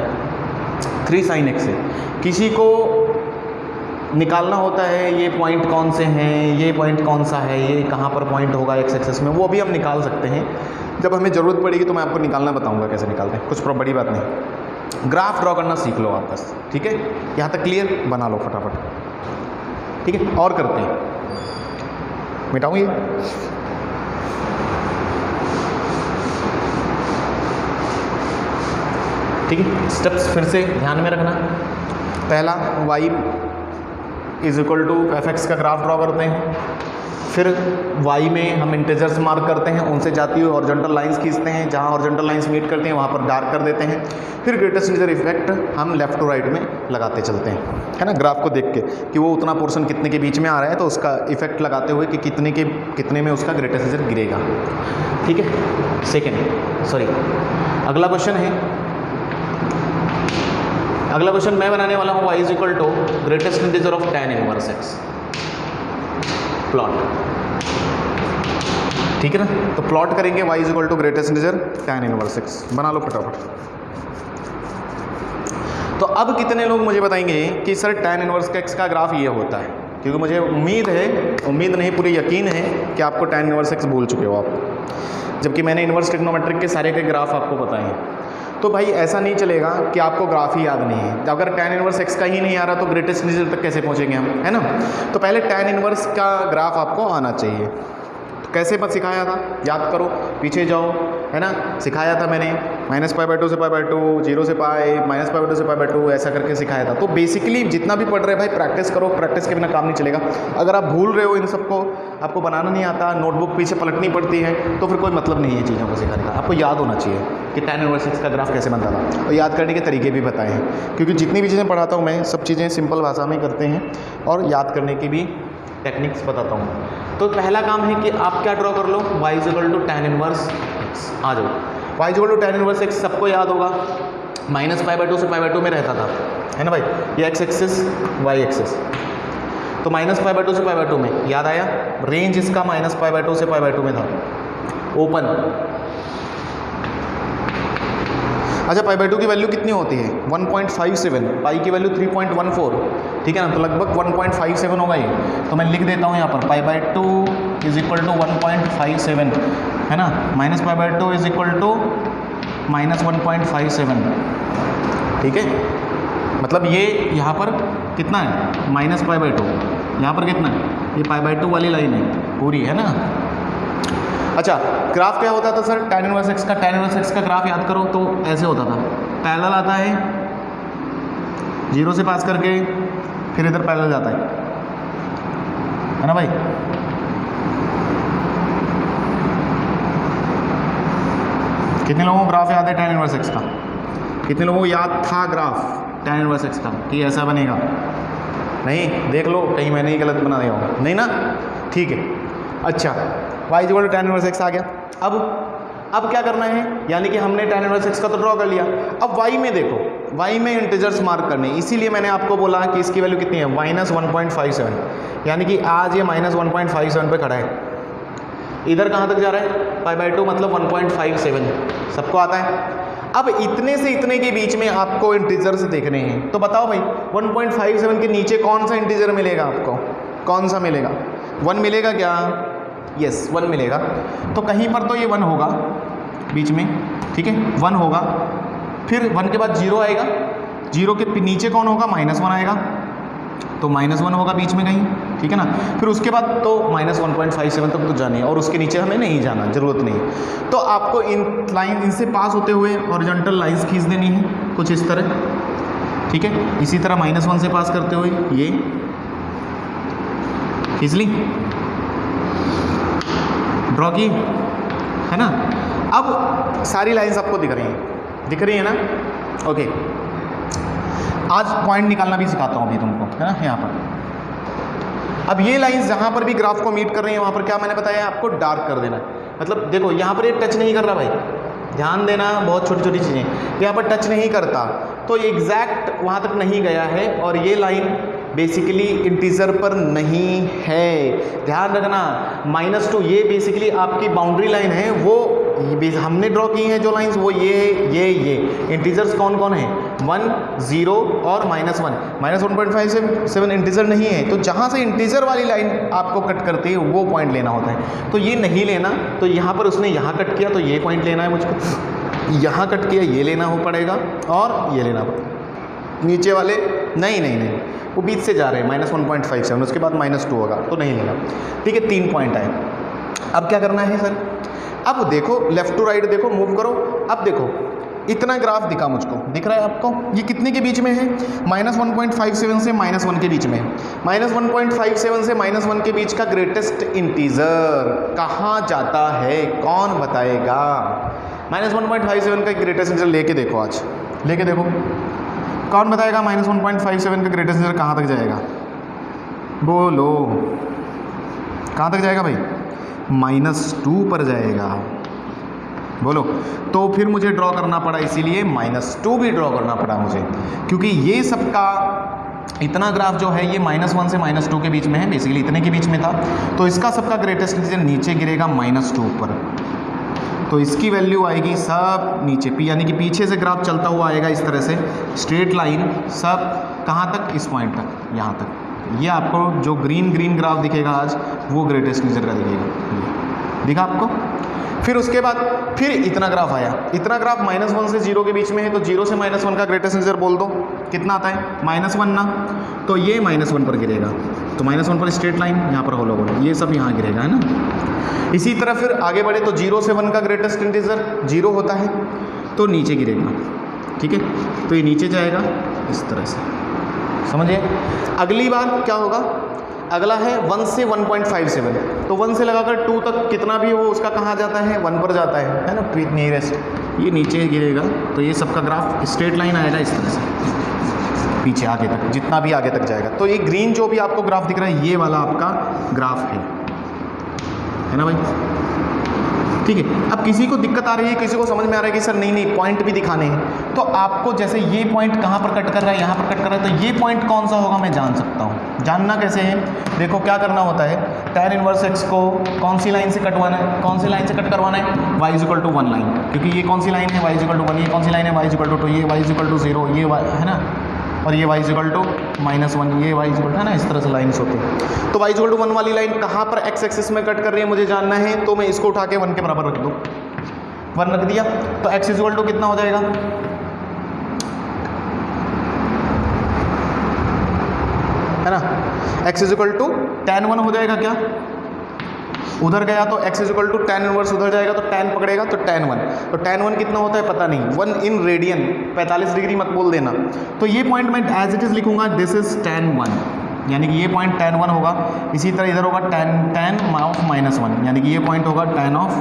3 sin x से किसी को निकालना होता है ये पॉइंट कौन से हैं, ये पॉइंट कौन सा है, ये कहाँ पर पॉइंट होगा एक्स एक्सेस में, वो भी हम निकाल सकते हैं। जब हमें ज़रूरत पड़ेगी तो मैं आपको निकालना बताऊँगा कैसे निकालते हैं, कुछ बड़ी बात नहीं। ग्राफ ड्रॉ करना सीख लो आप बस, ठीक है? यहाँ तक क्लियर? बना लो फटाफट, ठीक है? और करते हैं, मिटाऊँ ये। ठीक है, स्टेप्स फिर से ध्यान में रखना। पहला y is equal to f x का ग्राफ ड्रॉ करते हैं, फिर y में हम इंटीजर्स मार्क करते हैं, उनसे जाती हुई हॉरिजॉन्टल लाइंस खींचते हैं, जहाँ हॉरिजॉन्टल लाइंस मीट करते हैं वहाँ पर डार्क कर देते हैं, फिर ग्रेटेस्ट इंटीजर इफेक्ट हम लेफ्ट टू राइट में लगाते चलते हैं, है ना, ग्राफ को देख के कि वो उतना पोर्शन कितने के बीच में आ रहा है, तो उसका इफेक्ट लगाते हुए कि कितने में उसका ग्रेटेस्ट इंटीजर गिरेगा, ठीक है? अगला क्वेश्चन मैं बनाने वाला हूँ y is equal to greatest integer of tan inverse x plot, ठीक है ना? तो प्लॉट करेंगे y is equal to greatest integer tan inverse x, बना लो फटाफट। तो अब कितने लोग मुझे बताएंगे कि सर tan इनवर्स x का ग्राफ ये होता है, क्योंकि मुझे उम्मीद नहीं पूरी यकीन है कि आपको tan इनवर्स x भूल चुके हो आप, जबकि मैंने इनवर्स ट्रिग्नोमेट्रिक के सारे के ग्राफ आपको बताए हैं। तो भाई ऐसा नहीं चलेगा कि आपको ग्राफ ही याद नहीं है। अगर tan इनवर्स x का ही नहीं आ रहा तो ग्रेटेस्ट इंटीजर तक कैसे पहुंचेंगे हम, है ना? तो पहले tan इनवर्स का ग्राफ आपको आना चाहिए। तो कैसे बस सिखाया था, याद करो, पीछे जाओ, है ना? सिखाया था मैंने -π/2 से π/2, 0 से पाई, -π/2 से π/2, ऐसा करके सिखाया था। तो बेसिकली जितना भी पढ़ रहे भाई प्रैक्टिस करो, प्रैक्टिस के बिना काम नहीं चलेगा। अगर आप भूल रहे हो इन सबको, आपको बनाना नहीं आता, नोटबुक पीछे पलटनी पड़ती है, तो फिर कोई मतलब नहीं है चीज़ों को सिखाने का। आपको याद होना चाहिए कि tan इनवर्स x का ग्राफ कैसे बनता था, और याद करने के तरीके भी बताए हैं, क्योंकि जितनी भी चीज़ें पढ़ाता हूँ मैं सब चीज़ें सिंपल भाषा में करते हैं और याद करने की भी टेक्निक्स बताता हूँ। तो पहला काम है कि आप क्या ड्रॉ कर लो, y is equal to tan inverse x। आ जाओ, y is equal to tan inverse x सबको याद होगा, -π/2 से π/2 में रहता था, है ना भाई? ये x एक्सिस y एक्सिस, तो -π/2 से π/2 में, याद आया? रेंज इसका -π/2 से π/2 में था, ओपन। अच्छा, π/2 की वैल्यू कितनी होती है? 1.57, पाई की वैल्यू 3.14, ठीक है ना? तो लगभग 1.57 होगा ये। तो मैं लिख देता हूँ यहाँ पर π/2 इज इक्वल टू 1.57, है ना? -π/2 इज इक्वल टू -1.57, ठीक है? मतलब ये यहाँ पर कितना है, -π/2, यहाँ पर कितना है, ये π/2 वाली लाइन है पूरी, है ना? अच्छा, ग्राफ क्या होता था सर tan इनवर्स x का? tan इनवर्स x का ग्राफ याद करो तो ऐसे होता था, पैरेलल आता है, 0 से पास करके फिर इधर पैरेलल जाता है ना भाई? कितने लोगों को ग्राफ याद है tan इनवर्स x का? कितने लोगों को याद था ग्राफ tan इनवर्स x का कि ऐसा बनेगा? नहीं, देख लो कहीं मैंने ही गलत बना दिया होगा, नहीं ना? ठीक है। अच्छा, y equal to tan inverse x आ गया। अब क्या करना है, यानी कि हमने tan इनवर्स x का तो ड्रॉ कर लिया। अब y में देखो, y में इंटीजर्स मार्क करने, इसीलिए मैंने आपको बोला कि इसकी वैल्यू कितनी है, -1.57, यानी कि आज ये -1.57 पे खड़ा है। इधर कहाँ तक जा रहा है, π/2 मतलब 1.57, सबको आता है। अब इतने से इतने के बीच में आपको इंटीजर्स देखने हैं, तो बताओ भाई 1.57 के नीचे कौन सा इंटीजर मिलेगा आपको? कौन सा मिलेगा? 1 मिलेगा क्या? यस, 1 मिलेगा। तो कहीं पर तो ये 1 होगा बीच में, ठीक है? 1 होगा, फिर 1 के बाद 0 आएगा, 0 के नीचे कौन होगा? -1 आएगा, तो -1 होगा बीच में कहीं, ठीक है ना? फिर उसके बाद तो -1.57 तक तो जाने, और उसके नीचे हमें नहीं जाना, ज़रूरत नहीं। तो आपको इनसे पास होते हुए हॉरिजॉन्टल लाइंस खींच देनी है कुछ इस तरह, ठीक है? इसी तरह -1 से पास करते हुए ये खींच ली, ड्रॉ की, है ना? अब सारी लाइंस आपको दिख रही है ना? ओके, आज पॉइंट निकालना भी सिखाता हूँ अभी तुमको, है ना? यहाँ पर अब ये लाइंस जहाँ पर भी ग्राफ को मीट कर रही है वहाँ पर क्या मैंने बताया आपको, डार्क कर देना है। मतलब देखो यहाँ पर ये टच नहीं कर रहा भाई, ध्यान देना, बहुत छोटी छोटी चीज़ें, यहाँ पर टच नहीं करता तो एग्जैक्ट वहाँ तक नहीं गया है, और ये लाइन बेसिकली इंटीजर पर नहीं है, ध्यान रखना। -2 ये बेसिकली आपकी बाउंड्री लाइन है, वो हमने ड्रॉ की हैं जो लाइंस, वो ये इंटीजर्स कौन कौन है, 1 0 और -1। -1.57 इंटीजर नहीं है, तो जहाँ से इंटीजर वाली लाइन आपको कट करती है वो पॉइंट लेना होता है। तो ये नहीं लेना, तो यहाँ पर उसने यहाँ कट किया तो ये पॉइंट लेना है मुझको, यहाँ कट किया ये लेना हो पड़ेगा, और ये लेना पड़ेगा। नीचे वाले नहीं, वो बीच से जा रहे हैं, -1.57, उसके बाद -2 होगा तो नहीं लेना। ठीक है, 3 पॉइंट आए। अब क्या करना है सर, अब देखो लेफ्ट टू राइट देखो, मूव करो। अब देखो इतना ग्राफ दिखा मुझको, दिख रहा है आपको, ये कितने के बीच में है, -1.57 से -1 के बीच में है। -1.57 से -1 के बीच का ग्रेटेस्ट इंटीजर कहाँ जाता है, कौन बताएगा? -1.57 का ग्रेटेस्ट इंटीजर लेके देखो, आज लेके देखो, कौन बताएगा -1.57 का ग्रेटेस्ट इंटीजर कहाँ तक जाएगा? बोलो, कहाँ तक जाएगा भाई? -2 पर जाएगा। बोलो, तो फिर मुझे ड्रॉ करना पड़ा, इसीलिए -2 भी ड्रॉ करना पड़ा मुझे, क्योंकि ये सबका इतना ग्राफ जो है ये -1 से -2 के बीच में है, बेसिकली इतने के बीच में था, तो इसका सबका ग्रेटेस्ट इंटीजर नीचे गिरेगा -2 पर, तो इसकी वैल्यू आएगी सब नीचे, यानी कि पीछे से ग्राफ चलता हुआ आएगा इस तरह से स्ट्रेट लाइन, सब कहाँ तक, इस पॉइंट तक, यहाँ तक। ये आपको जो ग्रीन ग्राफ दिखेगा आज, वो ग्रेटेस्ट इंटीजर का दिखेगा, दिखा आपको? फिर उसके बाद फिर इतना ग्राफ आया, इतना ग्राफ -1 से 0 के बीच में है, तो 0 से -1 का ग्रेटेस्ट इंटीजर बोल दो, कितना आता है? -1 ना, तो ये -1 पर गिरेगा, तो -1 पर स्ट्रेट लाइन, यहाँ पर होलो बोलो, ये सब यहाँ गिरेगा, है ना। इसी तरह फिर आगे बढ़े तो 0 से 1 का ग्रेटेस्ट इंटीजर 0 होता है, तो नीचे गिरेगा, ठीक है, तो ये नीचे जाएगा इस तरह से, समझिए। अगली बार क्या होगा, अगला है 1 से 1.57, तो 1 से लगाकर 2 तक कितना भी हो उसका कहाँ जाता है, 1 पर जाता है ना, नियरेस्ट, ये नीचे गिरेगा, तो ये सबका ग्राफ स्ट्रेट लाइन आएगा इस तरह से पीछे आगे तक, जितना भी आगे तक जाएगा। तो ये ग्रीन जो भी आपको ग्राफ दिख रहा है, ये वाला आपका ग्राफ है ना भाई, ठीक है। अब किसी को दिक्कत आ रही है, किसी को समझ में आ रहा है कि सर नहीं पॉइंट भी दिखाने हैं, तो आपको जैसे ये पॉइंट कहाँ पर कट कर रहा है, यहाँ पर कट कर रहा है, तो ये पॉइंट कौन सा होगा मैं जान सकता हूँ। जानना कैसे है, देखो क्या करना होता है, tan इनवर्स x को कौन सी लाइन से कटवाना है, कौन सी लाइन से कट करवाना है, y = 1 लाइन, क्योंकि ये कौन सी लाइन है, y = 1, ये कौन सी लाइन है, y = 2, ये y = 0, ये है ना, और ये y = -1, ये y = है ना, इस तरह से लाइन्स होती है। तो y = 1 वाली लाइन कहाँ पर x एक्सिस में कट कर रही है मुझे जानना है, तो मैं इसको उठा के 1 के बराबर रख दूँ, 1 रख दिया, तो x = कितना हो जाएगा, है ना, x = tan 1 हो जाएगा क्या, उधर गया तो x = tan इनवर्स उधर जाएगा तो tan पकड़ेगा, तो tan 1, तो tan 1 कितना होता है पता नहीं, 1 in रेडियन, 45 डिग्री मत बोल देना। तो ये पॉइंट मैं एज इट इज लिखूंगा, दिस इज tan 1, यानी कि ये पॉइंट tan 1 होगा। इसी तरह इधर होगा tan ऑफ -1, यानी कि ये पॉइंट होगा tan ऑफ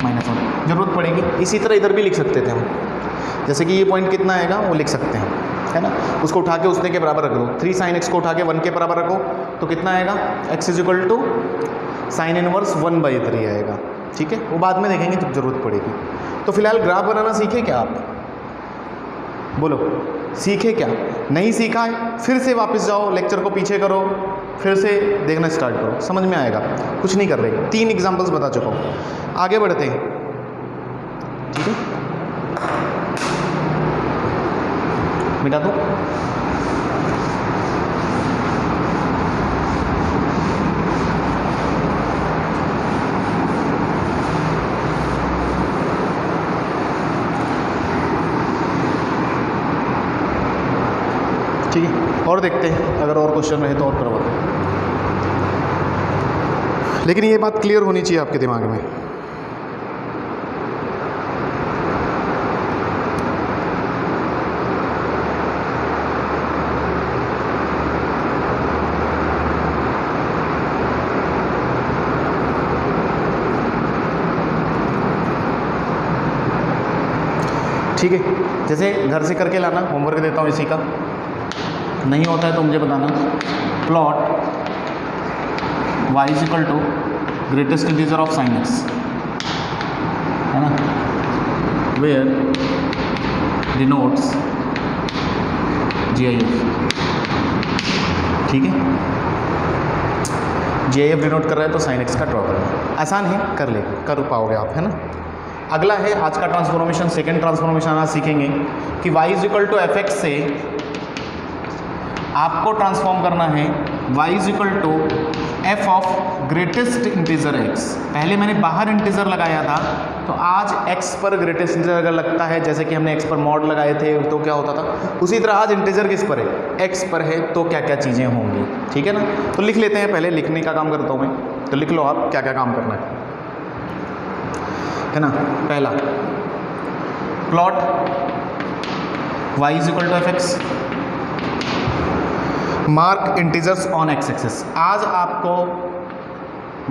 -1, जरूरत पड़ेगी। इसी तरह इधर भी लिख सकते थे हम, जैसे कि ये पॉइंट कितना आएगा वो लिख सकते हैं, है ना, उसको उठा के उसने के बराबर रख दो, 3 sin x को उठा के 1 के बराबर रखो, तो कितना आएगा, x = sin इनवर्स 1/3 आएगा, ठीक है, वो बाद में देखेंगे जब जरूरत पड़ेगी। तो फिलहाल ग्राफ बनाना सीखे क्या आप, बोलो सीखे क्या, नहीं सीखा है, फिर से वापस जाओ, लेक्चर को पीछे करो, फिर से देखना स्टार्ट करो, समझ में आएगा। कुछ नहीं कर रहे, 3 एग्जाम्पल्स बता चुका हूँ, आगे बढ़ते हैं, ठीक है, मिटा दो। ठीक है, और देखते हैं, अगर और क्वेश्चन रहे तो और करवाते हैं, लेकिन ये बात क्लियर होनी चाहिए आपके दिमाग में। ठीक है, जैसे घर से करके लाना, होमवर्क देता हूँ इसी का, नहीं होता है तो मुझे बताना। Plot y is equal to greatest integer of sine x, है ना, वेयर डिनोट्स GIF, ठीक है, GIF डिनोट कर रहा है तो साइन एक्स का ड्रॉ करना, आसान है, कर पाओगे आप, है ना। अगला है आज का ट्रांसफॉर्मेशन, सेकंड ट्रांसफॉर्मेशन आज सीखेंगे कि y is equal to f x से आपको ट्रांसफॉर्म करना है y is equal to f of greatest integer x। पहले मैंने बाहर इंटीजर लगाया था, तो आज x पर ग्रेटेस्ट इंटीजर अगर लगता है, जैसे कि हमने x पर मॉड लगाए थे तो क्या होता था, उसी तरह आज इंटीजर किस पर है, x पर है, तो क्या क्या चीज़ें होंगी, ठीक है ना। तो लिख लेते हैं, पहले लिखने का काम करता हूँ मैं, तो लिख लो आप क्या क्या काम करना है ना। पहला plot y is equal to f x, mark integers on x axis. आज आपको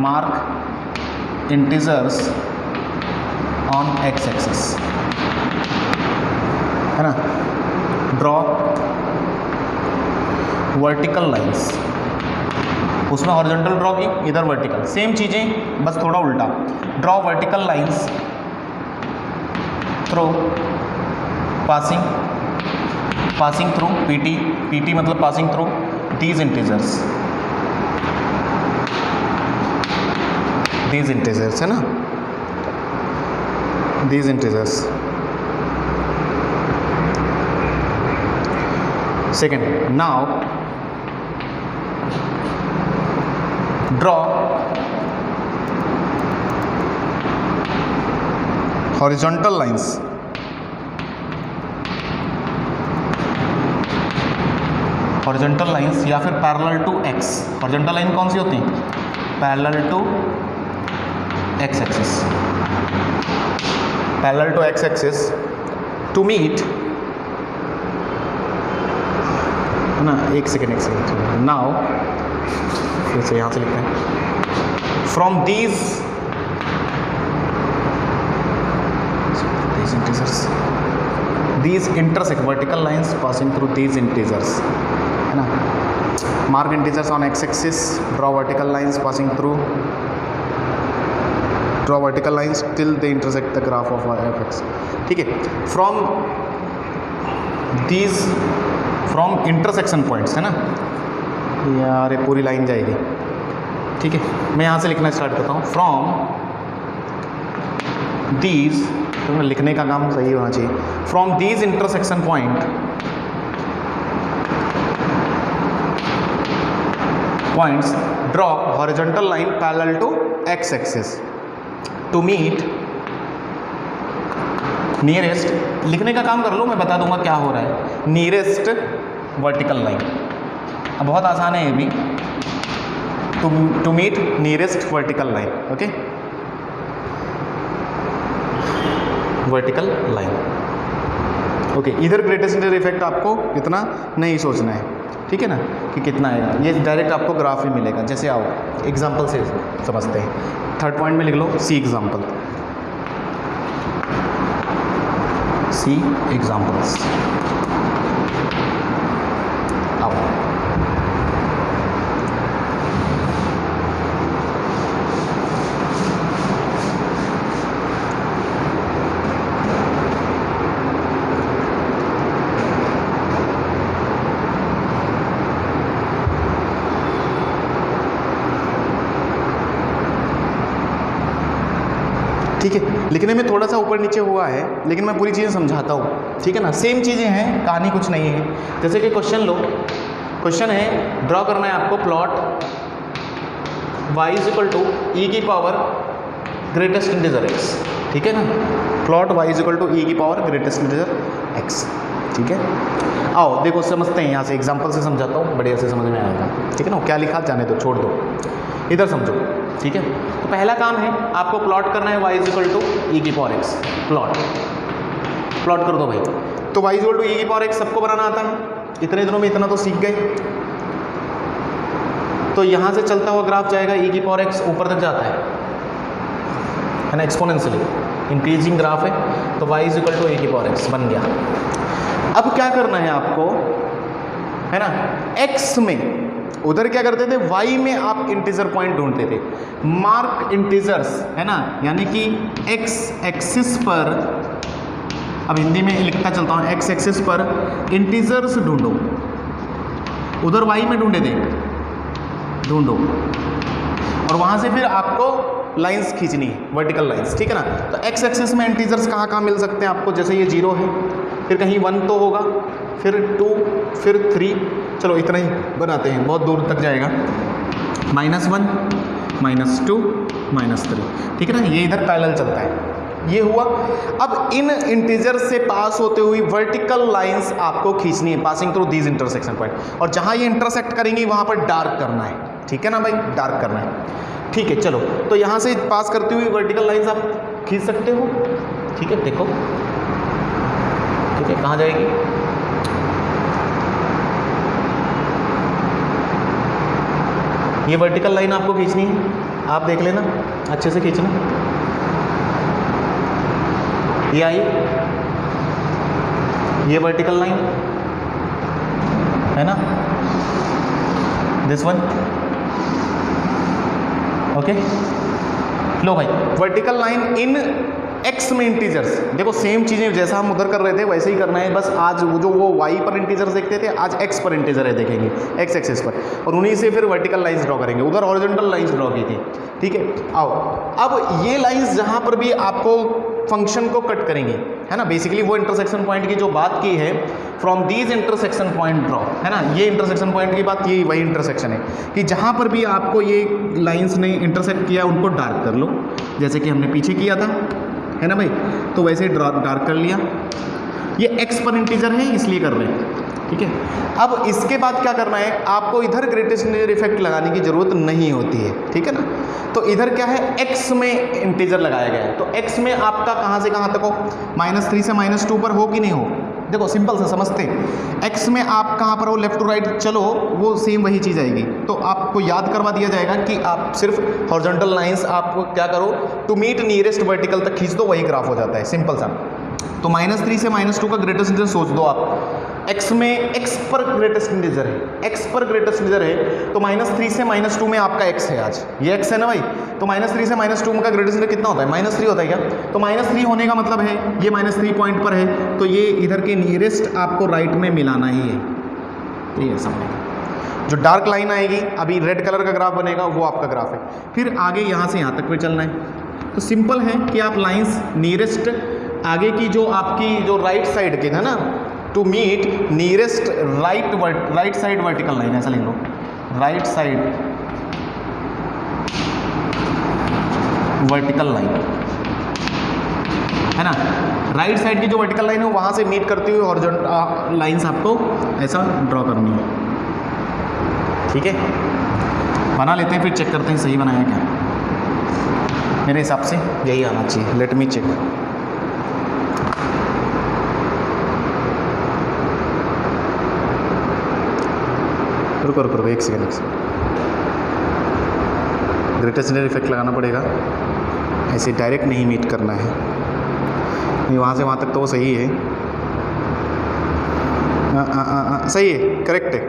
mark integers on x axis, है ना। ड्रॉ वर्टिकल लाइंस, उसमें हॉरिजॉन्टल ड्रॉ की, इधर वर्टिकल, सेम चीज़ें बस थोड़ा उल्टा। Draw vertical lines through passing through PT मतलब पासिंग थ्रू these integers, है ना, these integers। Second, now draw horizontal lines या फिर parallel to x। Horizontal line कौन सी होती है, parallel to x axis, parallel to x axis to meet, ना, एक सेकेंड नाउ फिर से यहाँ से लिखते हैं, from these intersect vertical lines passing through these integers, है ना। Mark integers on x axis, draw vertical lines passing through, draw vertical lines till they intersect the graph of F x, ठीक है। फ्रॉम इंटरसेक्शन पॉइंट्स, है ना, यार ये पूरी line जाएगी, ठीक है। मैं यहाँ से लिखना स्टार्ट करता हूँ, फ्रॉम दीज, तो लिखने का काम सही होना चाहिए, from these intersection points draw horizontal line parallel to x axis to meet nearest, लिखने का काम कर लो, मैं बता दूंगा क्या हो रहा है, नियरेस्ट वर्टिकल लाइन। अब बहुत आसान है ये भी, to meet nearest vertical line, okay, vertical line, okay. इधर ग्रेटेस्ट इंटीजर इफेक्ट आपको इतना नहीं सोचना है, ठीक है ना, कि कितना आएगा, ये डायरेक्ट आपको ग्राफ में मिलेगा। जैसे आओ एग्जांपल से समझते हैं, थर्ड पॉइंट में लिख लो सी एग्जांपल्स। आओ ठीक है, लिखने में थोड़ा सा ऊपर नीचे हुआ है, लेकिन मैं पूरी चीज़ें समझाता हूँ, ठीक है ना। सेम चीज़ें हैं, कहानी कुछ नहीं है। जैसे कि क्वेश्चन लो, क्वेश्चन है ड्रॉ करना है आपको plot y is equal to e की पावर ग्रेटेस्ट इंटीजर x, ठीक है ना। Plot y is equal to e की पावर ग्रेटेस्ट इंटीजर x, ठीक है। आओ देखो समझते हैं, यहाँ से एग्जाम्पल से समझाता हूँ, बढ़िया से समझ में आएगा, ठीक है ना। क्या लिखा जाने दो, छोड़ दो, इधर समझो, ठीक है। तो पहला काम है आपको प्लॉट करना है y is equal to e की पावर x, प्लॉट कर दो भाई। तो y is equal to e की पावर x सबको बनाना आता है, इतने दिनों में इतना तो सीख गए। तो यहाँ से चलता हुआ ग्राफ जाएगा, ई की पावर x ऊपर तक जाता है ना, एक्सपोनेंशियली इंक्रीजिंग ग्राफ है, तो y is equal to e की पावर x बन गया। अब क्या करना है आपको, है ना, x में उधर क्या करते थे, वाई में आप इंटीजर पॉइंट ढूंढते थे, मार्क इंटीजर्स, है ना, यानी कि एक्स एक्सिस पर, अब हिंदी में लिखता चलता हूँ, एक्स एक्सिस पर इंटीजर्स ढूंढो, उधर वाई में ढूंढे थे, ढूंढो, और वहाँ से फिर आपको लाइंस खींचनी है, वर्टिकल लाइंस, ठीक है ना। तो एक्स एक्सिस में इंटीजर्स कहाँ कहाँ मिल सकते हैं आपको, जैसे ये 0 है, फिर कहीं 1 तो होगा, फिर 2, फिर 3, चलो इतना ही बनाते हैं, बहुत दूर तक जाएगा, -1, -2, -3, ठीक है ना, ये इधर पैरेलल चलता है, ये हुआ। अब इन इंटीजर से पास होते हुए वर्टिकल लाइंस आपको खींचनी है, passing through these intersection point, और जहाँ ये इंटरसेक्ट करेंगी वहाँ पर डार्क करना है, ठीक है ना भाई, डार्क करना है, ठीक है। चलो, तो यहाँ से पास करती हुई वर्टिकल लाइंस आप खींच सकते हो, ठीक है, देखो, ठीक है, कहाँ जाएगी, ये वर्टिकल लाइन आपको खींचनी है, आप देख लेना, अच्छे से खींचना, ये आई, ये वर्टिकल लाइन है ना, दिस वन, ओके। लो भाई, वर्टिकल लाइन इन एक्स में इंटीजर्स, देखो सेम चीज़ें जैसा हम उधर कर रहे थे वैसे ही करना है, बस आज वो जो वो वाई पर इंटीजर्स देखते थे, आज एक्स पर इंटीजर है देखेंगे, एक्स एक्सिस पर, और उन्हीं से फिर वर्टिकल लाइंस ड्रॉ करेंगे, उधर हॉरिजॉन्टल लाइंस ड्रॉ की थी, ठीक है। आओ, अब ये लाइंस जहाँ पर भी आपको फंक्शन को कट करेंगे, है ना, बेसिकली वो इंटरसेक्शन पॉइंट की जो बात की है, from these intersection point draw, है ना, ये इंटरसेक्शन पॉइंट की बात, ये वही इंटरसेक्शन है कि जहाँ पर भी आपको ये लाइंस ने इंटरसेक्ट किया उनको डार्क कर लो, जैसे कि हमने पीछे किया था, है ना भाई, तो वैसे डार्क कर लिया, ये एक्स पर इंटीजर है इसलिए कर रहे हैं, ठीक है। अब इसके बाद क्या करना है, आपको इधर ग्रेटेस्ट इंटीजर इफेक्ट लगाने की जरूरत नहीं होती है, ठीक है ना। तो इधर क्या है, x में इंटीजर लगाया गया है, तो x में आपका कहाँ से कहाँ तक हो, -3 से -2 पर हो कि नहीं हो, देखो सिंपल से समझते, x में आप कहाँ पर हो, लेफ्ट टू राइट चलो, वो सेम वही चीज़ आएगी, तो आपको याद करवा दिया जाएगा कि आप सिर्फ हॉरिजॉन्टल लाइंस आप क्या करो, टू मीट नियरेस्ट वर्टिकल तक खींच दो, वही ग्राफ हो जाता है, सिंपल सा। तो -3 से -2 का ग्रेटेस्ट इंटीजर सोच दो आप, x में x पर ग्रेटेस्ट इंटीजर है, x पर ग्रेटेस्ट इंटीजर है, तो -3 से -2 में आपका x है, आज ये x है ना भाई, तो -3 से -2 का ग्रेटेस्ट इंटीजर कितना होता है, -3 होता है क्या, तो -3 होने का मतलब है ये -3 पॉइंट पर है, तो ये इधर के नियरेस्ट आपको राइट में मिलाना ही है, तो ये समझ, जो डार्क लाइन आएगी अभी रेड कलर का ग्राफ बनेगा वो आपका ग्राफ है, फिर आगे यहाँ से यहाँ तक भी चलना है। तो सिंपल है कि आप लाइंस नियरेस्ट आगे की जो आपकी जो राइट साइड की है ना, to meet nearest right side vertical line, ऐसा लिख लो, राइट साइड वर्टिकल लाइन, है ना, राइट साइड की जो वर्टिकल लाइन है वहाँ से मीट करती हुई हॉरिजॉन्टल लाइंस आपको ऐसा ड्रॉ करनी है, ठीक है। बना लेते हैं, फिर चेक करते हैं सही बनाया क्या, मेरे हिसाब से यही आना चाहिए, लेट मी चेक। रुको एक सेकेंड, ग्रेटेस्ट इंटीजर इफेक्ट लगाना पड़ेगा, ऐसे डायरेक्ट नहीं मीट करना है, नहीं वहाँ से वहाँ तक तो वो सही है, सही है, करेक्ट है,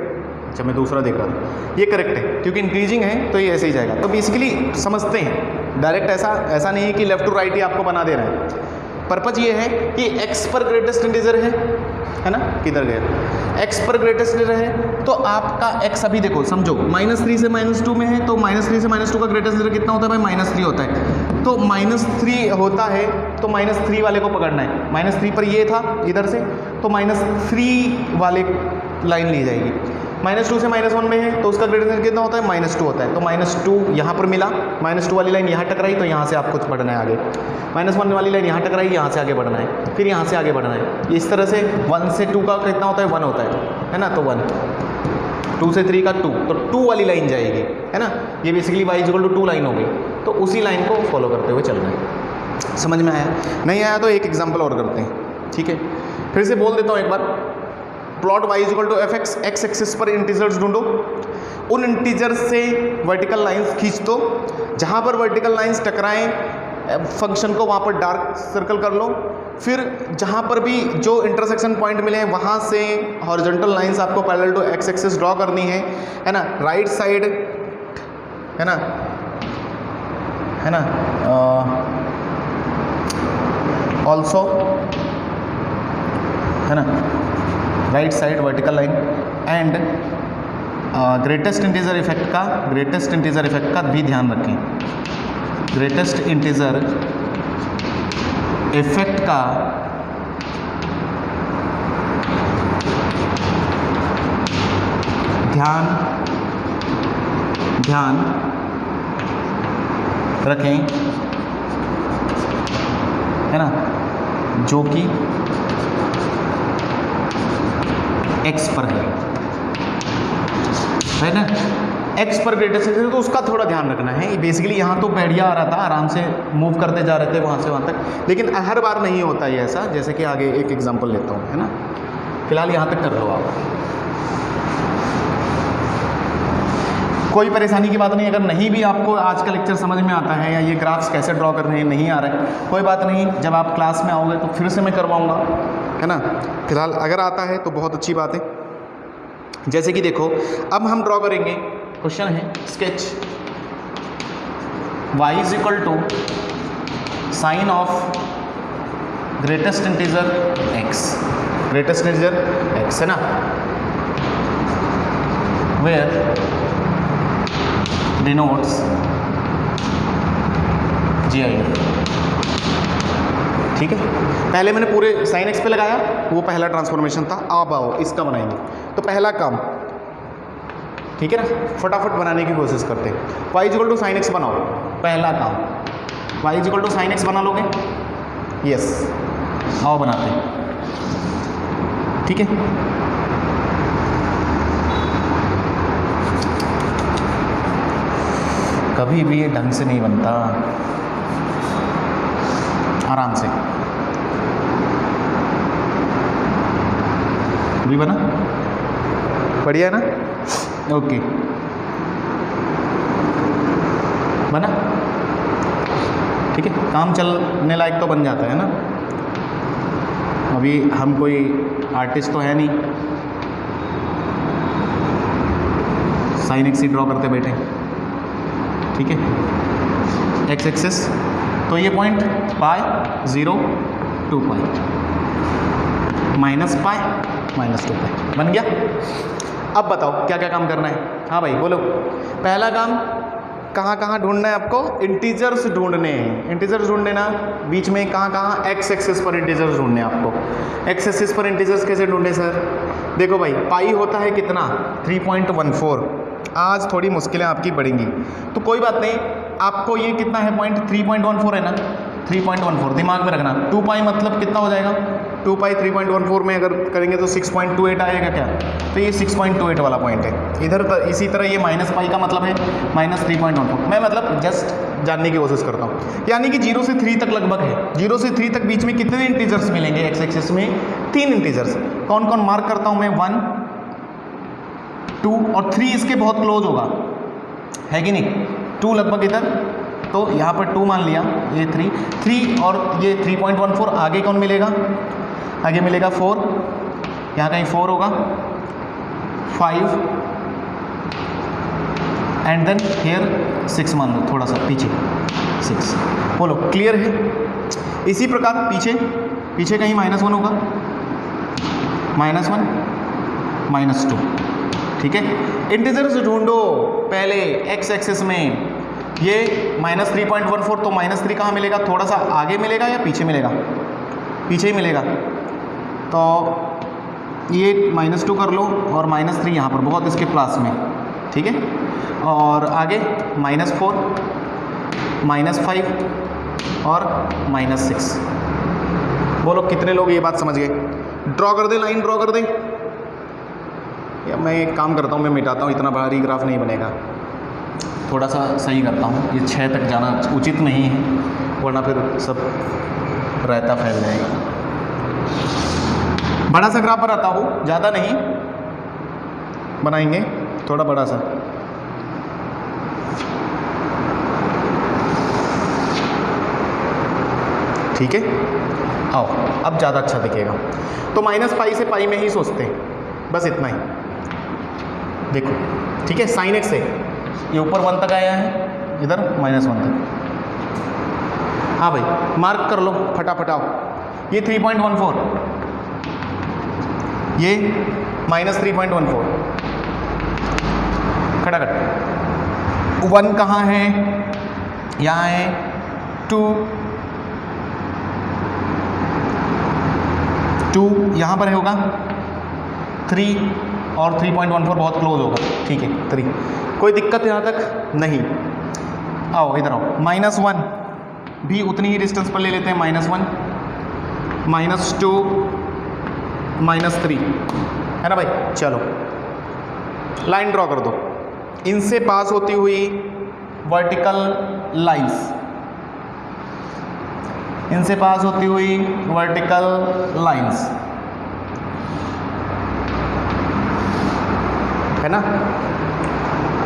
अच्छा मैं दूसरा देख रहा था, ये करेक्ट है क्योंकि इंक्रीजिंग है तो ये ऐसे ही जाएगा। तो बेसिकली समझते हैं, डायरेक्ट ऐसा नहीं है कि लेफ्ट टू राइट ही आपको बना दे रहा है, पर्पज ये है कि x पर ग्रेटेस्ट इंटीजर है ना, किधर गया, x पर ग्रेटेस्ट इंटीजर है, तो आपका x अभी देखो समझो -3 से -2 में है, तो -3 से -2 का ग्रेटेस्ट इंटीजर कितना होता है भाई, -3 होता है, तो -3 होता है, तो -3 वाले को पकड़ना है, -3 पर ये था इधर से, तो -3 वाले लाइन ली जाएगी, -2 से -1 में है तो उसका ग्रेटेस्ट कितना होता है, -2 होता है, तो -2 यहाँ पर मिला, -2 वाली लाइन यहाँ टकराई तो यहाँ से आपको बढ़ना है आगे, -1 वाली लाइन यहाँ टकराई, यहाँ से आगे बढ़ना है, फिर यहाँ से आगे बढ़ना है, इस तरह से 1 से 2 का कितना होता है, 1 होता है ना, तो 1, 2 से 3 का 2, तो 2 वाली लाइन जाएगी, है ना, ये बेसिकली y = 2 लाइन हो गई, तो उसी लाइन को फॉलो करते हुए चलना है। समझ में आया, नहीं आया तो एक एग्जाम्पल और करते हैं, ठीक है, फिर से बोल देता हूँ एक बार, plot y = fx, x axis पर इंटीजर्स ढूंढो, उन इंटीजर से वर्टिकल लाइंस खींच दो, जहाँ पर वर्टिकल लाइंस टकराएं फंक्शन को वहाँ पर डार्क सर्कल कर लो, फिर जहाँ पर भी जो इंटरसेक्शन पॉइंट मिले हैं वहाँ से हॉरिजॉन्टल लाइंस आपको parallel to x axis draw करनी है ना। राइट साइड है ना ऑल्सो है ना, right side vertical line and greatest integer effect का भी ध्यान रखें। ग्रेटेस्ट इंटीजर इफेक्ट का ध्यान रखें, है ना, जो कि एक्स पर है ना, एक्स पर ग्रेटेस्ट इंटीजर, तो उसका थोड़ा ध्यान रखना है। बेसिकली यहाँ तो बढ़िया आ रहा था, आराम से मूव करते जा रहे थे वहाँ से वहाँ तक, लेकिन हर बार नहीं होता ये ऐसा। जैसे कि आगे एक एग्जांपल लेता हूँ, है ना, फिलहाल यहाँ तक कर लो आप, कोई परेशानी की बात नहीं। अगर नहीं भी आपको आज का लेक्चर समझ में आता है या ये ग्राफ्स कैसे ड्रॉ करने हैं नहीं आ रहे हैं, कोई बात नहीं, जब आप क्लास में आओगे तो फिर से मैं करवाऊँगा, है ना। फिलहाल अगर आता है तो बहुत अच्छी बात है। जैसे कि देखो, अब हम ड्रॉ करेंगे, क्वेश्चन है sketch y is equal to sine of greatest integer x, greatest integer x, है ना, वेयर डिनोट्स GIF। ठीक है, पहले मैंने पूरे साइन एक्स पे लगाया, वो पहला ट्रांसफॉर्मेशन था। अब आओ इसका बनाएंगे, तो पहला काम, ठीक है ना, फटाफट बनाने की कोशिश करते हैं। y equal to sine x बनाओ, पहला काम y equal to sine x बना लोगे, यस, आओ बनाते हैं, ठीक है। कभी भी ये ढंग से नहीं बनता, आराम से भी बना, बढ़िया ना, ओके, बना, ठीक है। काम चलने लायक तो बन जाता है ना, अभी हम कोई आर्टिस्ट तो है नहीं, साइन एक्स ही ड्रॉ करते बैठे, ठीक है। एक्स एक्सिस तो ये पॉइंट पाई 0 2 पाई माइनस पाई माइनस 2 पाई बन गया। अब बताओ क्या क्या काम करना है। हाँ भाई बोलो, पहला काम कहाँ कहाँ ढूंढना है आपको, इंटीजर्स ढूंढने हैं। इंटीजर्स ढूंढने ना, बीच में कहाँ कहाँ, एक्स एक्सिस पर इंटीजर्स ढूंढने हैं आपको। एक्स एक्सिस पर इंटीजर्स कैसे ढूंढने सर, देखो भाई, पाई होता है कितना 3.14, आज थोड़ी मुश्किलें आपकी बढ़ेंगी, तो कोई बात नहीं, आपको ये कितना है पॉइंट 3.14 है ना, 3.14 दिमाग में रखना। 2 पाई मतलब कितना हो जाएगा, 2 पाई 3.14 में अगर करेंगे तो 6.28 आएगा क्या, तो ये 6.28 वाला पॉइंट है इधर। इसी तरह ये माइनस पाई का मतलब है माइनस 3.14। मैं मतलब जस्ट जानने की कोशिश करता हूँ, यानी कि 0 से 3 तक लगभग है। 0 से 3 तक बीच में कितने इंटीजर्स मिलेंगे एक्स एक्सिस में, 3 इंटीजर्स। कौन कौन मार्क करता हूँ मैं, 1 2 और 3 इसके बहुत क्लोज होगा, है कि नहीं, 2 लगभग इधर, तो यहाँ पर 2 मान लिया, ये 3 और ये 3.14, आगे कौन मिलेगा, आगे मिलेगा 4, यहाँ कहीं 4 होगा, 5 एंड देन हेयर 6 मान लो, थोड़ा सा पीछे 6। बोलो क्लियर है। इसी प्रकार पीछे पीछे कहीं -1 होगा, -1 -2, ठीक है। इंटीजर्स ढूंढो पहले एक्स एक्सिस में, ये -3.14, तो -3 कहाँ मिलेगा, थोड़ा सा आगे मिलेगा या पीछे मिलेगा, पीछे ही मिलेगा, तो ये -2 कर लो और -3 यहाँ पर बहुत इसके प्लस में, ठीक है। और आगे -4 -5 और -6। बोलो कितने लोग ये बात समझ गए। ड्रॉ कर दे, लाइन ड्रॉ कर दे, या मैं एक काम करता हूँ, मैं मिटाता हूँ, इतना भारी ग्राफ नहीं बनेगा, थोड़ा सा सही करता हूँ। ये 6 तक जाना उचित नहीं है, वरना फिर सब रायता फैल जाएगा। बड़ा सा ग्राफ बनाता हूँ, ज़्यादा नहीं बनाएंगे, थोड़ा बड़ा सा। ठीक है, आओ अब ज़्यादा अच्छा दिखेगा। तो माइनस पाई से पाई में ही सोचते हैं, बस इतना ही। देखो ठीक है, साइन एक्स है, ये ऊपर 1 तक आया है, इधर -1 तक। हाँ भाई मार्क कर लो फटाफट, आओ। ये 3.14, ये -3.14, खटाखट। 1 कहाँ है, यहाँ है 2 यहाँ पर होगा 3 और 3.14 बहुत क्लोज होगा, ठीक है 3, कोई दिक्कत यहाँ तक नहीं। आओ इधर आओ, -1 भी उतनी ही डिस्टेंस पर ले लेते हैं, -1 -2 -3 है ना भाई। चलो लाइन ड्रॉ कर दो, इनसे पास होती हुई वर्टिकल लाइंस, इनसे पास होती हुई वर्टिकल लाइंस है ना,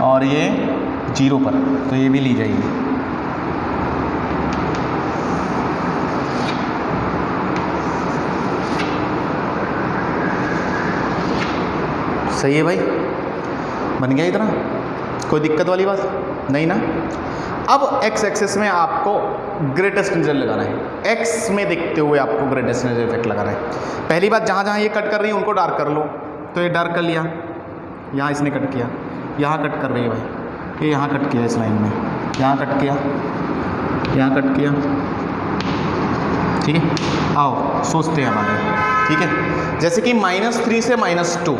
और ये 0 पर, तो ये भी ली जाएगी। सही है भाई, बन गया इतना, कोई दिक्कत वाली बात नहीं ना। अब एक्स एक्सिस में आपको ग्रेटेस्ट इंटीजर लगाना है, एक्स में देखते हुए आपको ग्रेटेस्ट इंटीजर इफेक्ट लगाना है। पहली बात, जहाँ जहाँ ये कट कर रही है उनको डार्क कर लो, तो ये डार्क कर लिया, यहाँ इसने कट किया, यहाँ कट कर रही है भाई, ये यहाँ कट किया इस लाइन में, यहाँ कट किया, यहाँ कट किया, ठीक है। आओ सोचते हैं हमारे, ठीक है। जैसे कि -3 से -2,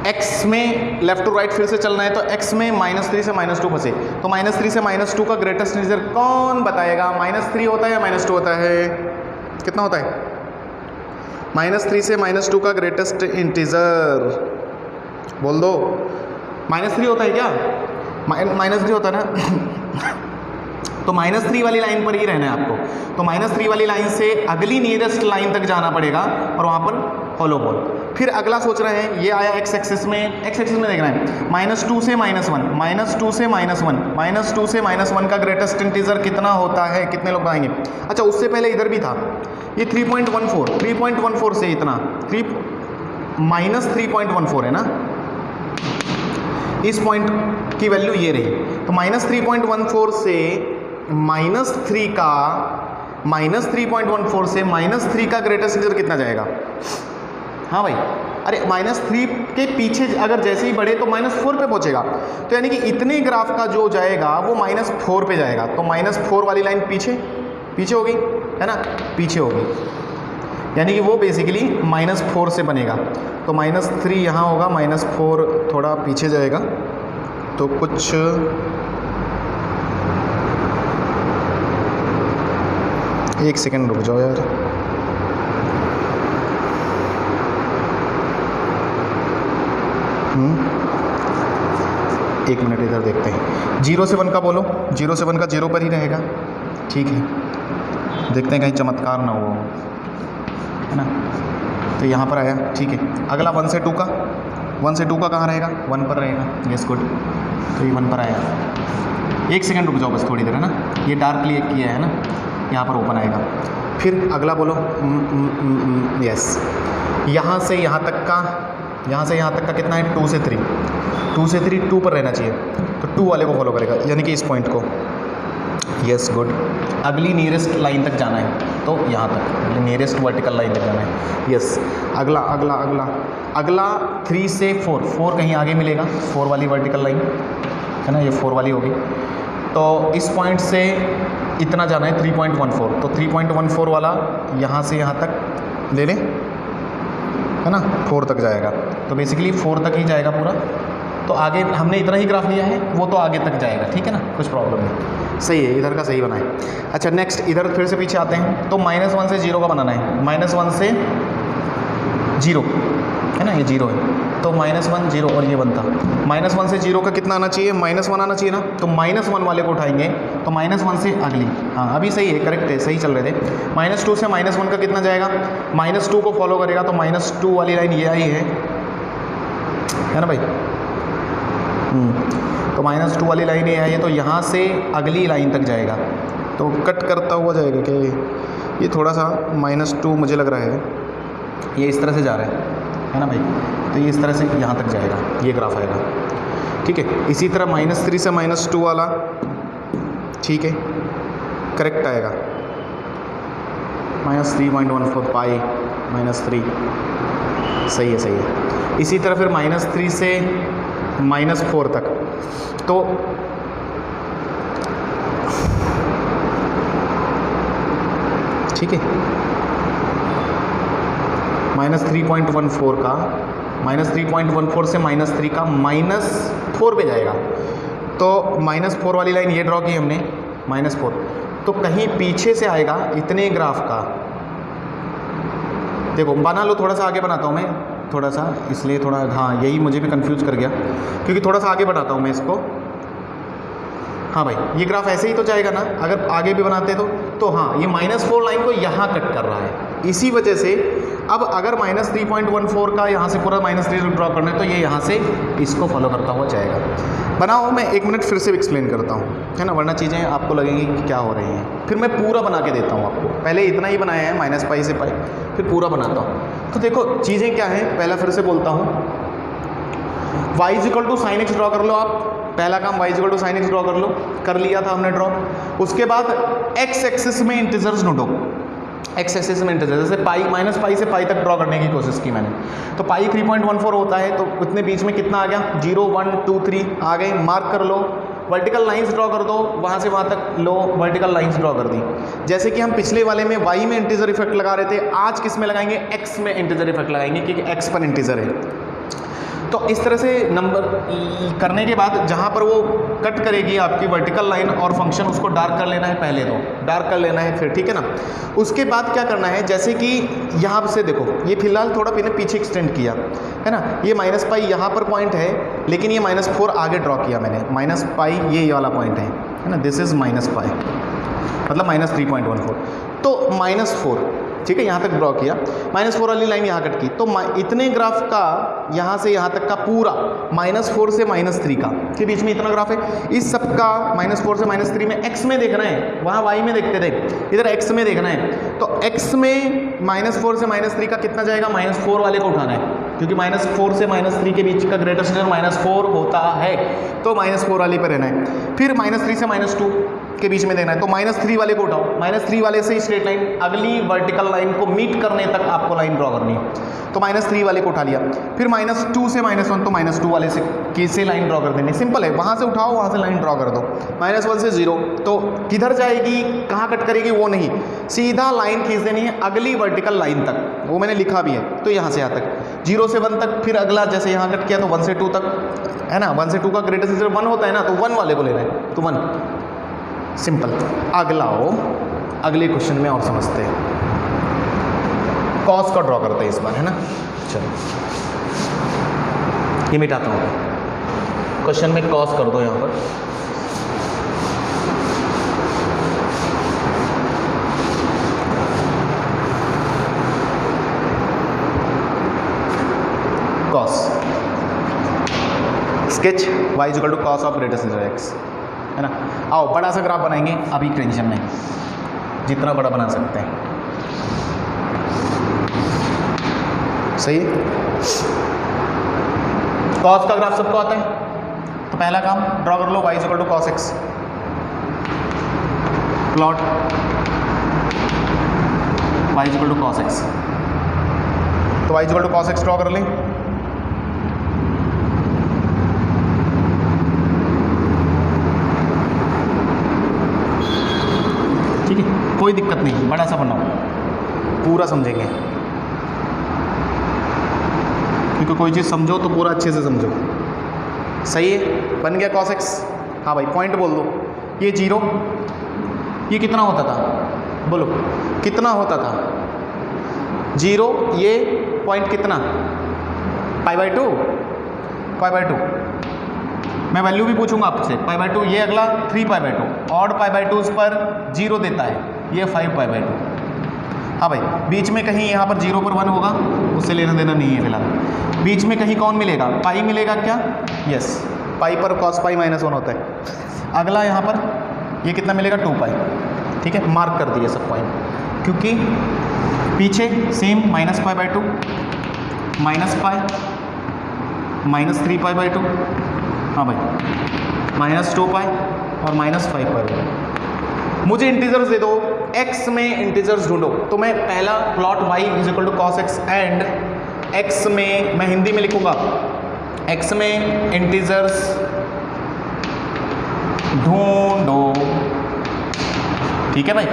x में लेफ्ट टू राइट फिर से चलना है, तो x में -3 से -2 फंसे, तो -3 से -2 का ग्रेटेस्ट इंटीजर कौन बताएगा? -3 होता है या -2 होता है? कितना होता है? -3 से -2 का ग्रेटेस्ट इंटीजर बोल दो। -3 होता है क्या? -3 होता है ना तो -3 वाली लाइन पर ही रहना है आपको। तो -3 वाली लाइन से अगली नियरेस्ट लाइन तक जाना पड़ेगा और वहाँ पर फॉलो बॉल। फिर अगला सोच रहे हैं, ये आया x एक्सिस में, x एक्सिस में देखना है -2 से -1, -2 से -1, -2 से -1 का ग्रेटेस्ट इंटीजर कितना होता है? कितने लोग बताएंगे? अच्छा उससे पहले इधर भी था, ये 3.14 से इतना -3.14 है ना, इस पॉइंट की वैल्यू ये रही। तो -3.14 से -3.14 से -3 का ग्रेटेस्ट इंटीजर कितना जाएगा? हाँ भाई, अरे -3 के पीछे अगर जैसे ही बढ़े तो -4 पे पहुंचेगा, तो यानी कि इतने ग्राफ का जो जाएगा वो -4 पे जाएगा। तो -4 वाली लाइन पीछे होगी, है ना, पीछे होगी, यानी कि वो बेसिकली -4 से बनेगा। तो -3 यहाँ होगा, -4 थोड़ा पीछे जाएगा, तो कुछ एक सेकंड रुक जाओ यार। एक मिनट इधर देखते हैं। 0 से 1 का बोलो, 0 से 1 का 0 पर ही रहेगा, ठीक है। देखते हैं कहीं चमत्कार ना हो, है ना। तो यहाँ पर आया, ठीक है। अगला 1 से 2 का, 1 से 2 का कहाँ रहेगा? 1 पर रहेगा, यस गुड। तो ये 1 पर आएगा। एक सेकंड रुक जाओ बस थोड़ी देर, है ना। ये डार्क क्लियर किया है ना, यहाँ पर ओपन आएगा। फिर अगला बोलो, यस। यहाँ से यहाँ तक का कितना है? 2 से 3, 2 से 3 2 पर रहना चाहिए, तो 2 वाले को फॉलो करेगा, यानी कि इस पॉइंट को, यस गुड। अगली नियरेस्ट लाइन तक जाना है, तो यहाँ तक नियरेस्ट वर्टिकल लाइन तक जाना है, यस। अगला 3 से 4 कहीं आगे मिलेगा, 4 वाली वर्टिकल लाइन, है ना, ये 4 वाली होगी। तो इस पॉइंट से इतना जाना है 3.14, तो 3.14 वाला यहाँ से यहाँ तक ले लें, है ना, 4 तक जाएगा। तो बेसिकली 4 तक ही जाएगा पूरा। तो आगे हमने इतना ही ग्राफ लिया है, वो तो आगे तक जाएगा, ठीक है ना, कुछ प्रॉब्लम नहीं, सही है, इधर का सही बना है। अच्छा नेक्स्ट, इधर फिर से पीछे आते हैं। तो -1 से 0 का बनाना है, -1 से 0, है ना, ये 0 है, तो -1 0 और ये बनता। -1 से 0 का कितना आना चाहिए? -1 आना चाहिए ना, तो -1 वाले को उठाएंगे, तो -1 से अगली, हाँ अभी सही है, करेक्ट है, सही चल रहे थे। -2 से -1 का कितना जाएगा? -2 को फॉलो करेगा, तो -2 वाली लाइन ये आई है ना भाई। तो -2 वाली लाइन ये आई है, तो यहाँ से अगली लाइन तक जाएगा, तो कट करता हुआ जाएगा क्या ये थोड़ा सा -2 मुझे लग रहा है, ये इस तरह से जा रहा है ना भाई, तो ये इस तरह से यहाँ तक जाएगा, ये ग्राफ आएगा, ठीक है। इसी तरह -3 से -2 वाला, ठीक है, करेक्ट आएगा, -3.14 पाई -3, सही है, सही है। इसी तरह फिर -3 से -4 तक, तो ठीक है, -3.14 का, -3.14 से -3 का -4 पे जाएगा, तो -4 वाली लाइन ये ड्रॉ की हमने, -4, तो कहीं पीछे से आएगा इतने ग्राफ का, देखो बना लो, थोड़ा सा आगे बनाता हूँ मैं, थोड़ा सा, इसलिए थोड़ा, हाँ यही मुझे भी कंफ्यूज कर गया, क्योंकि थोड़ा सा आगे बनाता हूँ मैं इसको। हाँ भाई, ये ग्राफ ऐसे ही तो जाएगा ना, अगर आगे भी बनाते तो हाँ, ये -4 लाइन को यहाँ कट कर रहा है, इसी वजह से अब अगर -3.14 का यहाँ से पूरा -3 ड्रॉ करना है, तो ये यहाँ से इसको फॉलो करता हुआ जाएगा। बनाओ, मैं 1 मिनट फिर से एक्सप्लेन करता हूँ, है ना, वरना चीज़ें आपको लगेंगी कि क्या हो रही हैं। फिर मैं पूरा बना के देता हूँ आपको, पहले इतना ही बनाया है -π से π, फिर पूरा बनाता हूँ। तो देखो चीज़ें क्या हैं, पहला फिर से बोलता हूँ, y = sin x ड्रॉ कर लो आप, पहला काम y = sin x ड्रॉ कर लो, कर लिया था हमने ड्रॉ। उसके बाद x एक्सिस में इंटीजर्स ढूंढो, x एक्सिस में इंटीजर, जैसे -π से π तक ड्रॉ करने की कोशिश की मैंने, तो π 3.14 होता है, तो उतने बीच में कितना आ गया, 0 1 2 3 आ गए, मार्क कर लो, वर्टिकल लाइंस ड्रॉ कर दो, वहाँ से वहाँ तक लो, वर्टिकल लाइंस ड्रॉ कर दी। जैसे कि हम पिछले वाले में y में इंटीजर इफेक्ट लगा रहे थे, आज किस में लगाएंगे, x में इंटीजर इफेक्ट लगाएंगे, क्योंकि x पर इंटीजर है। तो इस तरह से नंबर करने के बाद जहाँ पर वो कट करेगी आपकी वर्टिकल लाइन और फंक्शन, उसको डार्क कर लेना है, पहले तो डार्क कर लेना है, फिर ठीक है ना। उसके बाद क्या करना है, जैसे कि यहाँ से देखो, ये फिलहाल थोड़ा मैंने पीछे एक्सटेंड किया है ना, ये -π यहाँ पर पॉइंट है, लेकिन ये -4 आगे ड्रॉ किया मैंने, -π ये वाला पॉइंट है ना, दिस इज़ -π, मतलब -3.14, तो -4, ठीक है, यहाँ तक ड्रॉ किया, -4 वाली लाइन यहाँ कट की, तो इतने ग्राफ का यहाँ से यहाँ तक का पूरा -4 से -3 का के बीच में इतना ग्राफ है, इस सब का -4 से -3 में x में देखना है, वहाँ y में देखते थे, इधर x में देखना है, तो x में -4 से -3 का कितना जाएगा, -4 वाले को उठाना है, क्योंकि -4 से -3 के बीच का ग्रेटेस्ट नंबर -4 होता है, तो -4 वाले पर रहना है। फिर -3 से -2 के बीच में देना है, तो -3 वाले को उठाओ, -3 वाले से स्ट्रेट लाइन अगली वर्टिकल लाइन को मीट करने तक आपको लाइन ड्रॉ करनी है, तो -3 वाले को उठा लिया। फिर -2 से -1, तो -2 वाले से लाइन ड्रॉ कर देनी, सिंपल है, वहाँ से उठाओ, वहाँ से लाइन ड्रॉ कर दो। -1 से 0, तो किधर जाएगी, कहाँ कट करेगी, वो नहीं, सीधा लाइन खींच देनी है अगली वर्टिकल लाइन तक, वो मैंने लिखा भी है, तो यहाँ से यहाँ तक 0 से 1 तक, फिर अगला जैसे यहाँ कट किया तो 1 से 2 तक, है ना, 1 से 2 का ग्रेटेस्ट नंबर 1 होता है ना, तो 1 वाले को लेना है, तो 1, सिंपल। अगला हो, अगले क्वेश्चन में और समझते हैं, कॉस का ड्रॉ करते हैं इस बार, है ना। चलो ये मिटाता हूँ, क्वेश्चन में कॉस कर दो यहाँ पर, cos sketch y = cos of greatest number x, है ना। आओ बड़ा सा ग्राफ बनाएंगे, अभी टेंशन नहीं, जितना बड़ा बना सकते हैं, सही है। कॉस का ग्राफ सबको आता है, तो पहला काम ड्रॉ कर लो, y = cos x, plot y = cos x, तो y = cos x ड्रॉ कर लें। ठीक है, कोई दिक्कत नहीं, बड़ा सा बनाओ, पूरा समझेंगे, क्योंकि कोई चीज़ समझो तो पूरा अच्छे से समझो, सही है। बन गया cos x, हाँ भाई पॉइंट बोल दो, ये 0, ये कितना होता था, बोलो कितना होता था, 0, ये पॉइंट कितना, π/2, π/2, मैं वैल्यू भी पूछूंगा आपसे, π/2, ये अगला 3π/2, ऑड π/2 पर 0 देता है, ये 5π/2। हाँ भाई, बीच में कहीं यहाँ पर 0 पर 1 होगा, उससे लेना देना नहीं है फिलहाल। बीच में कहीं कौन मिलेगा, पाई मिलेगा क्या, यस, पाई पर cos π -1 होता है। अगला यहाँ पर ये कितना मिलेगा, 2π, ठीक है, मार्क कर दिए सब पॉइंट, क्योंकि पीछे सेम -π/2, -π, -3π/2, हाँ भाई, -2π और -5π/2। मुझे इंटीजर्स दे दो, x में इंटीजर्स ढूंढो, तो मैं पहला plot y = cos x and x में मैं हिंदी में लिखूंगा, x में इंटीजर्स ढूंढो, ठीक है भाई,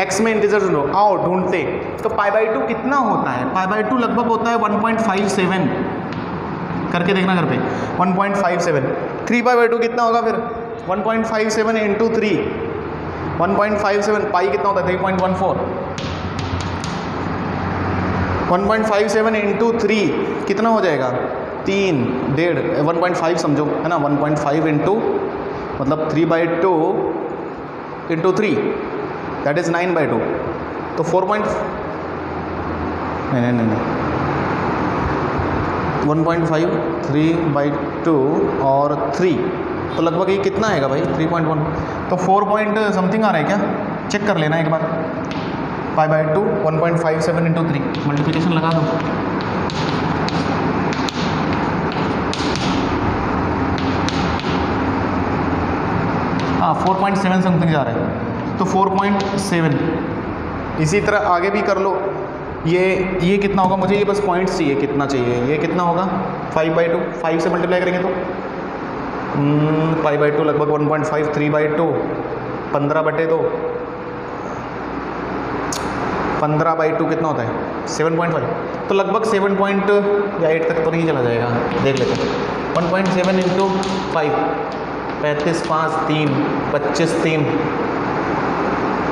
x में इंटीजर्स ढूंढो, आओ ढूंढते। तो π/2 कितना होता है? π/2 लगभग होता है 1.57, करके देखना घर पे, 1.57। 3π/2 कितना होगा फिर? 1.57 इंटू 3, 1.57, पाई कितना होता है? 3.14। 1.57 इंटू 3 कितना हो जाएगा? 3, 1.5, 1.5 समझो, है ना, 1.5 इंटू मतलब 3/2 इंटू 3, दैट इज 9/2। तो 4 नहीं 1.5, 3/2 और 3, तो लगभग ये कितना आएगा भाई? 3.1, तो 4 पॉइंट समथिंग आ रहा है क्या? चेक कर लेना एक बार। π/2 1.57 इंटू 3, मल्टीप्लिकेशन लगा दो, हाँ 4.7 समथिंग जा रहा है, तो 4.7। इसी तरह आगे भी कर लो। ये कितना होगा? मुझे ये बस पॉइंट्स चाहिए, कितना चाहिए? ये कितना होगा? 5/2, 5 से मल्टीप्लाई करेंगे तो π/2 लगभग 1.5, 3/2 15/2, 15/2 कितना होता है? 7.5, तो लगभग 7 पॉइंट या 8 तक तो नहीं चला जाएगा, देख लेते हैं। 1.7 इंटू 5, 35, 5, 3, 25, 3,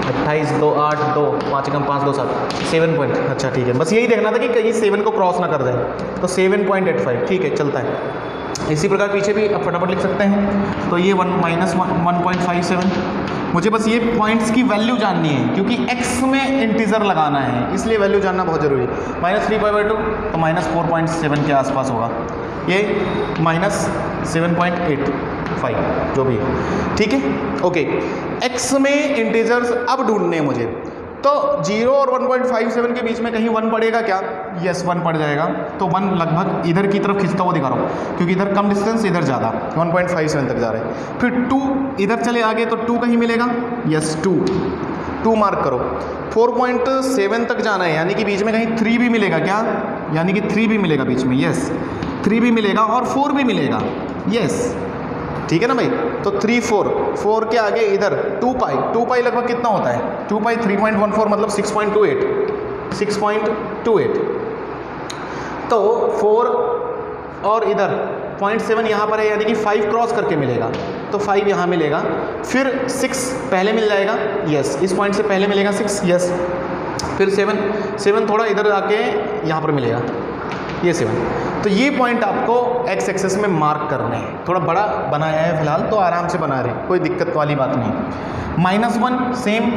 28, 2, 8, 2, 5 कम 5, 2, 7, 7 पॉइंट। अच्छा ठीक है, बस यही देखना था कि कहीं 7 को क्रॉस ना कर जाए, तो 7.85 ठीक है, चलता है। इसी प्रकार पीछे भी अब फटाफट लिख सकते हैं। तो ये 157, मुझे बस ये पॉइंट्स की वैल्यू जाननी है, क्योंकि x में इंटीजर लगाना है, इसलिए वैल्यू जानना बहुत ज़रूरी है। -3π/2 तो -4.7 के आसपास होगा, ये -7.85 जो भी है, ठीक है, ओके। x में इंटीजर्स अब ढूंढने हैं मुझे, तो 0 और 1.57 के बीच में कहीं 1 पड़ेगा क्या? यस 1 पड़ जाएगा, तो 1 लगभग इधर की तरफ खींचता हुआ दिखा रहा हूँ, क्योंकि इधर कम डिस्टेंस, इधर ज़्यादा, 1.57 तक जा रहे हैं। फिर 2 इधर चले आगे, तो 2 कहीं मिलेगा, यस 2 मार्क करो। 4.7 तक जाना है, यानी कि बीच में कहीं 3 भी मिलेगा क्या? यानी कि 3 भी मिलेगा बीच में, यस 3 भी मिलेगा और 4 भी मिलेगा, यस ठीक है ना भाई। तो 3, 4 के आगे इधर 2π लगभग कितना होता है? 2π 3.14 मतलब 6.28। तो 4 और इधर 0.7 यहाँ पर है, यानी कि 5 क्रॉस करके मिलेगा, तो 5 यहाँ मिलेगा। फिर 6 पहले मिल जाएगा, यस इस पॉइंट से पहले मिलेगा 6, यस। फिर 7 थोड़ा इधर आके यहाँ पर मिलेगा, ये 7। तो ये पॉइंट आपको x एक्सेस में मार्क करने हैं। थोड़ा बड़ा बनाया है फिलहाल, तो आराम से बना रहे हैं, कोई दिक्कत वाली बात नहीं। -1 सेम,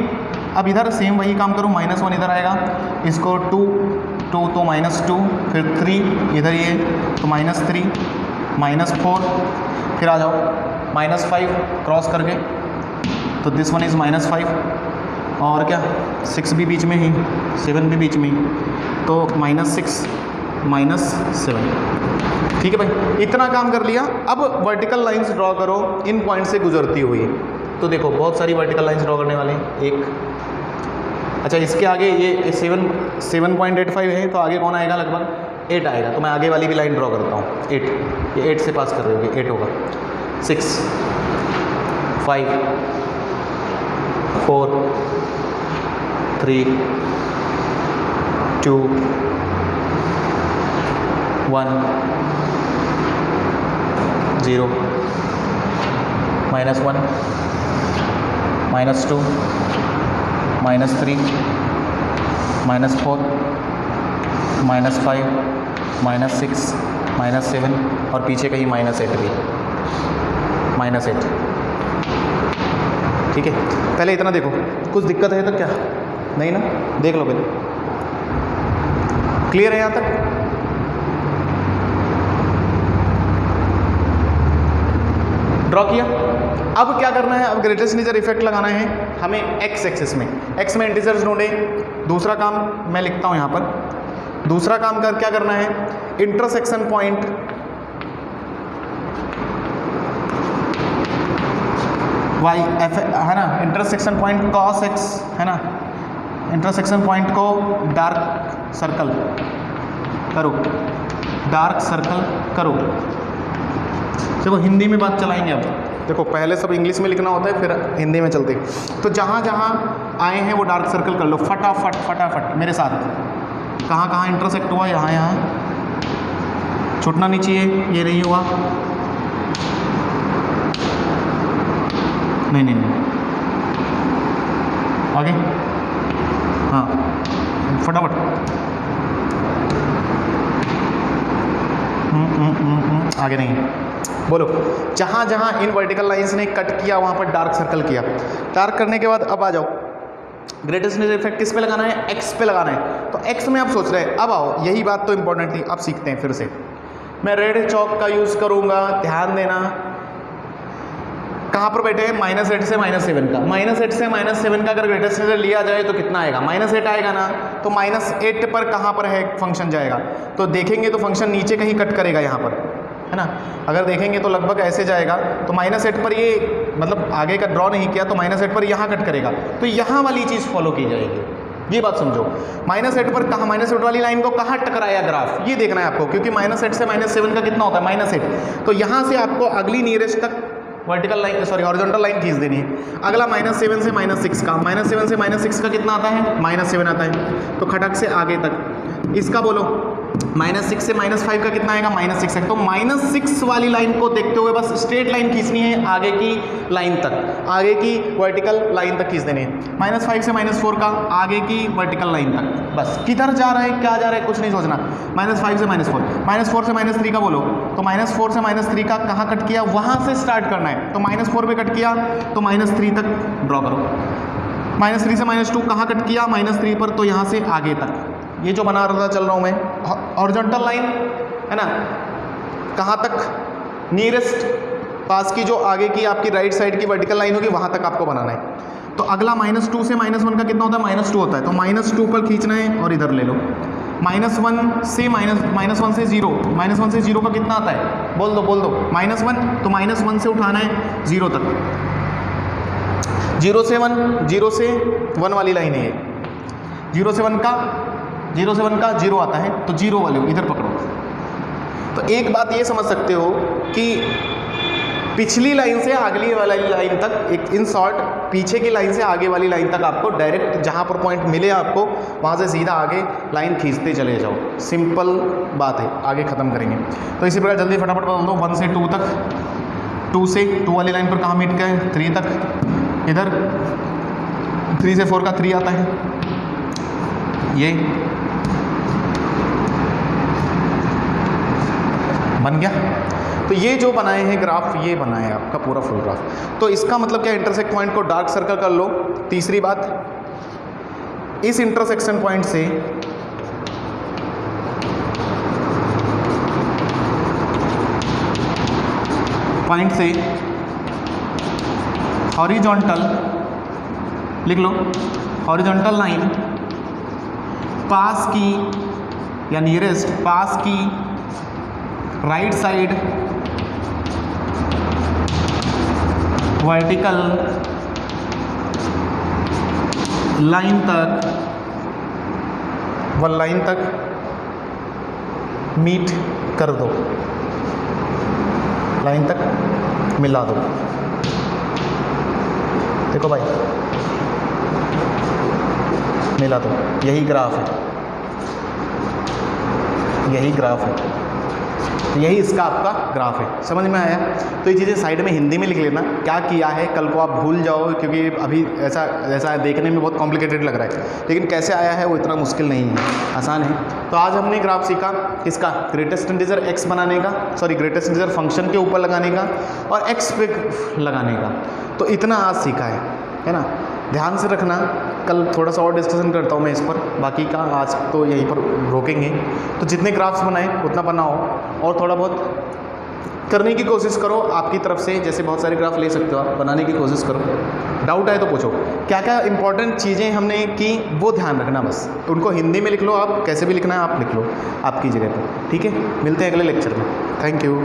अब इधर सेम वही काम करूँ, -1 इधर आएगा, इसको 2 तो -2, फिर 3 इधर ये तो -3, -4, फिर आ जाओ -5 क्रॉस करके, तो दिस वन इज़ -5, और क्या 6 भी बीच में ही, 7 भी बीच में ही, तो -6 -7, ठीक है भाई। इतना काम कर लिया। अब वर्टिकल लाइंस ड्रॉ करो इन पॉइंट से गुजरती हुई। तो देखो बहुत सारी वर्टिकल लाइंस ड्रॉ करने वाले हैं। एक, अच्छा इसके आगे ये 7.85 है, तो आगे कौन आएगा? लगभग 8 आएगा, तो मैं आगे वाली भी लाइन ड्रॉ करता हूँ। 8, ये 8 से पास कर रहे होगे, 8 होगा। 6, 5, 4, 3, 2, 1, 0, -1, -2, -3, -4, -5, -6, -7 और पीछे कहीं -8 भी, -8, ठीक है। पहले इतना देखो, कुछ दिक्कत है तो क्या? नहीं ना, देख लो पहले, क्लियर है यहाँ तक? ड्रॉ किया? अब क्या करना है, अब ग्रेटेस्ट इंटीजर इफेक्ट लगाना है हमें एक्स एक्सिस में। एक्स में इंटीजर्स ढूंढे। दूसरा काम मैं लिखता हूँ यहाँ पर, दूसरा काम कर क्या करना है, इंटरसेक्शन पॉइंट वाई एफ है ना, इंटरसेक्शन पॉइंट कॉस एक्स है ना, इंटरसेक्शन पॉइंट को डार्क सर्कल करो, डार्क सर्कल करो। देखो हिंदी में बात चलाएंगे अब, देखो पहले सब इंग्लिश में लिखना होता है फिर हिंदी में चलते। तो जहाँ जहाँ आए हैं वो डार्क सर्कल कर लो फटाफट फटाफट मेरे साथ। कहाँ कहाँ इंटरसेक्ट हुआ, यहाँ यहाँ, छूटना नहीं चाहिए, ये नहीं हुआ, नहीं नहीं नहीं, आगे, हाँ फटाफट, आगे नहीं, बोलो। जहाँ जहाँ इन वर्टिकल लाइंस ने कट किया वहाँ पर डार्क सर्कल किया। डार्क करने के बाद अब आ जाओ, ग्रेटेस्ट इंटीजर इफेक्ट किस पे लगाना है, एक्स पे लगाना है। तो एक्स में आप सोच रहे हैं, अब आओ यही बात तो इंपॉर्टेंट थी, अब सीखते हैं फिर से। मैं रेड चौक का यूज़ करूँगा, ध्यान देना। कहाँ पर बैठे हैं, -8 से -7 का, -8 से -7 का अगर ग्रेटेस्ट इंटीजर लिया जाए तो कितना आएगा, -8 आएगा ना। तो -8 पर कहाँ पर है फंक्शन जाएगा, तो देखेंगे तो फंक्शन नीचे कहीं कट करेगा यहाँ पर, है ना। अगर देखेंगे तो लगभग ऐसे जाएगा, तो -8 पर ये मतलब आगे का ड्रॉ नहीं किया तो -8 पर यहाँ कट करेगा, तो यहाँ वाली चीज़ फॉलो की जाएगी। ये बात समझो, -8 पर कहाँ, -8 वाली लाइन को कहाँ टकराया ग्राफ, ये देखना है आपको, क्योंकि -8 से -7 का कितना होता है, -8। तो यहाँ से आपको अगली नियरेस्ट तक vertical line, sorry horizontal line खींच देनी है। अगला -7 से -6 का, -7 से -6 का कितना आता है, -7 आता है। तो खटक से आगे तक इसका बोलो, -6 से -5 का कितना आएगा, -6 है। तो -6 वाली लाइन को देखते हुए बस स्ट्रेट लाइन खींचनी है आगे की लाइन तक, आगे की वर्टिकल लाइन तक खींच देनी है। -5 से -4 का आगे की वर्टिकल लाइन तक, बस किधर जा रहा है क्या जा रहा है कुछ नहीं सोचना। -5 से -4, -4 से -3 का बोलो, तो -4 से -3 का कहाँ कट किया, वहाँ से स्टार्ट करना है। तो -4 पे कट किया तो -3 तक ड्रॉ करो। -3 से -2 कहाँ कट किया, -3 पर, तो यहाँ से आगे तक। ये जो बना रहा चल रहा हूँ मैं, हॉरिजॉन्टल लाइन है ना, कहाँ तक, नियरेस्ट पास की जो आगे की आपकी राइट साइड की वर्टिकल लाइन होगी वहाँ तक आपको बनाना है। तो अगला -2 से -1 का कितना होता है, -2 होता है। तो -2 पर खींचना है और इधर ले लो। -1 से -1 से 0, -1 से 0 का कितना आता है, बोल दो बोल दो, -1, तो -1 से उठाना है 0 तक। 0 से 1 वाली लाइन है ये, 0 से 1 का 0 आता है, तो 0 वाले इधर पकड़ो। तो एक बात ये समझ सकते हो कि पिछली लाइन से अगली वाली लाइन तक, एक इन शॉर्ट पीछे की लाइन से आगे वाली लाइन तक आपको डायरेक्ट जहाँ पर पॉइंट मिले आपको वहाँ से सीधा आगे लाइन खींचते चले जाओ। सिंपल बात है, आगे ख़त्म करेंगे। तो इसी प्रकार जल्दी फटाफट बता दो, 1 से 2 तक, 2 से 2 वाली लाइन पर कहाँ मीट गए, 3 तक, इधर 3 से 4 का 3 आता है, ये बन गया। तो ये जो बनाए हैं ग्राफ, ये बना है आपका पूरा फुल ग्राफ। तो इसका मतलब क्या, इंटरसेक्ट पॉइंट को डार्क सर्कल कर लो। तीसरी बात, इस इंटरसेक्शन पॉइंट से हॉरिजॉन्टल लिख लो, हॉरिजॉन्टल लाइन पास की या नियरेस्ट पास की राइट साइड वर्टिकल लाइन तक, वह लाइन तक मीट कर दो, लाइन तक मिला दो। देखो भाई, मिला दो, यही ग्राफ है, यही ग्राफ है, यही इसका आपका ग्राफ है। समझ में आया? तो ये चीज़ें साइड में हिंदी में लिख लेना, क्या किया है, कल को आप भूल जाओ, क्योंकि अभी ऐसा देखने में बहुत कॉम्प्लिकेटेड लग रहा है, लेकिन कैसे आया है वो इतना मुश्किल नहीं है, आसान है। तो आज हमने ग्राफ सीखा किसका, ग्रेटेस्ट इंटीजर एक्स बनाने का, सॉरी ग्रेटेस्ट इंटीजर फंक्शन के ऊपर लगाने का और एक्स पे लगाने का। तो इतना आज सीखा है ना। ध्यान से रखना, कल थोड़ा सा और डिस्कशन करता हूँ मैं इस पर, बाकी का आज तो यहीं पर रोकेंगे। तो जितने ग्राफ्स बनाए उतना बनाओ और थोड़ा बहुत करने की कोशिश करो आपकी तरफ से, जैसे बहुत सारे ग्राफ ले सकते हो आप, बनाने की कोशिश करो। डाउट आए तो पूछो। क्या क्या इंपॉर्टेंट चीज़ें हमने की वो ध्यान रखना बस, उनको हिंदी में लिख लो, आप कैसे भी लिखना है आप लिख लो आपकी जगह पर, ठीक है। मिलते हैं अगले लेक्चर में। Thank you.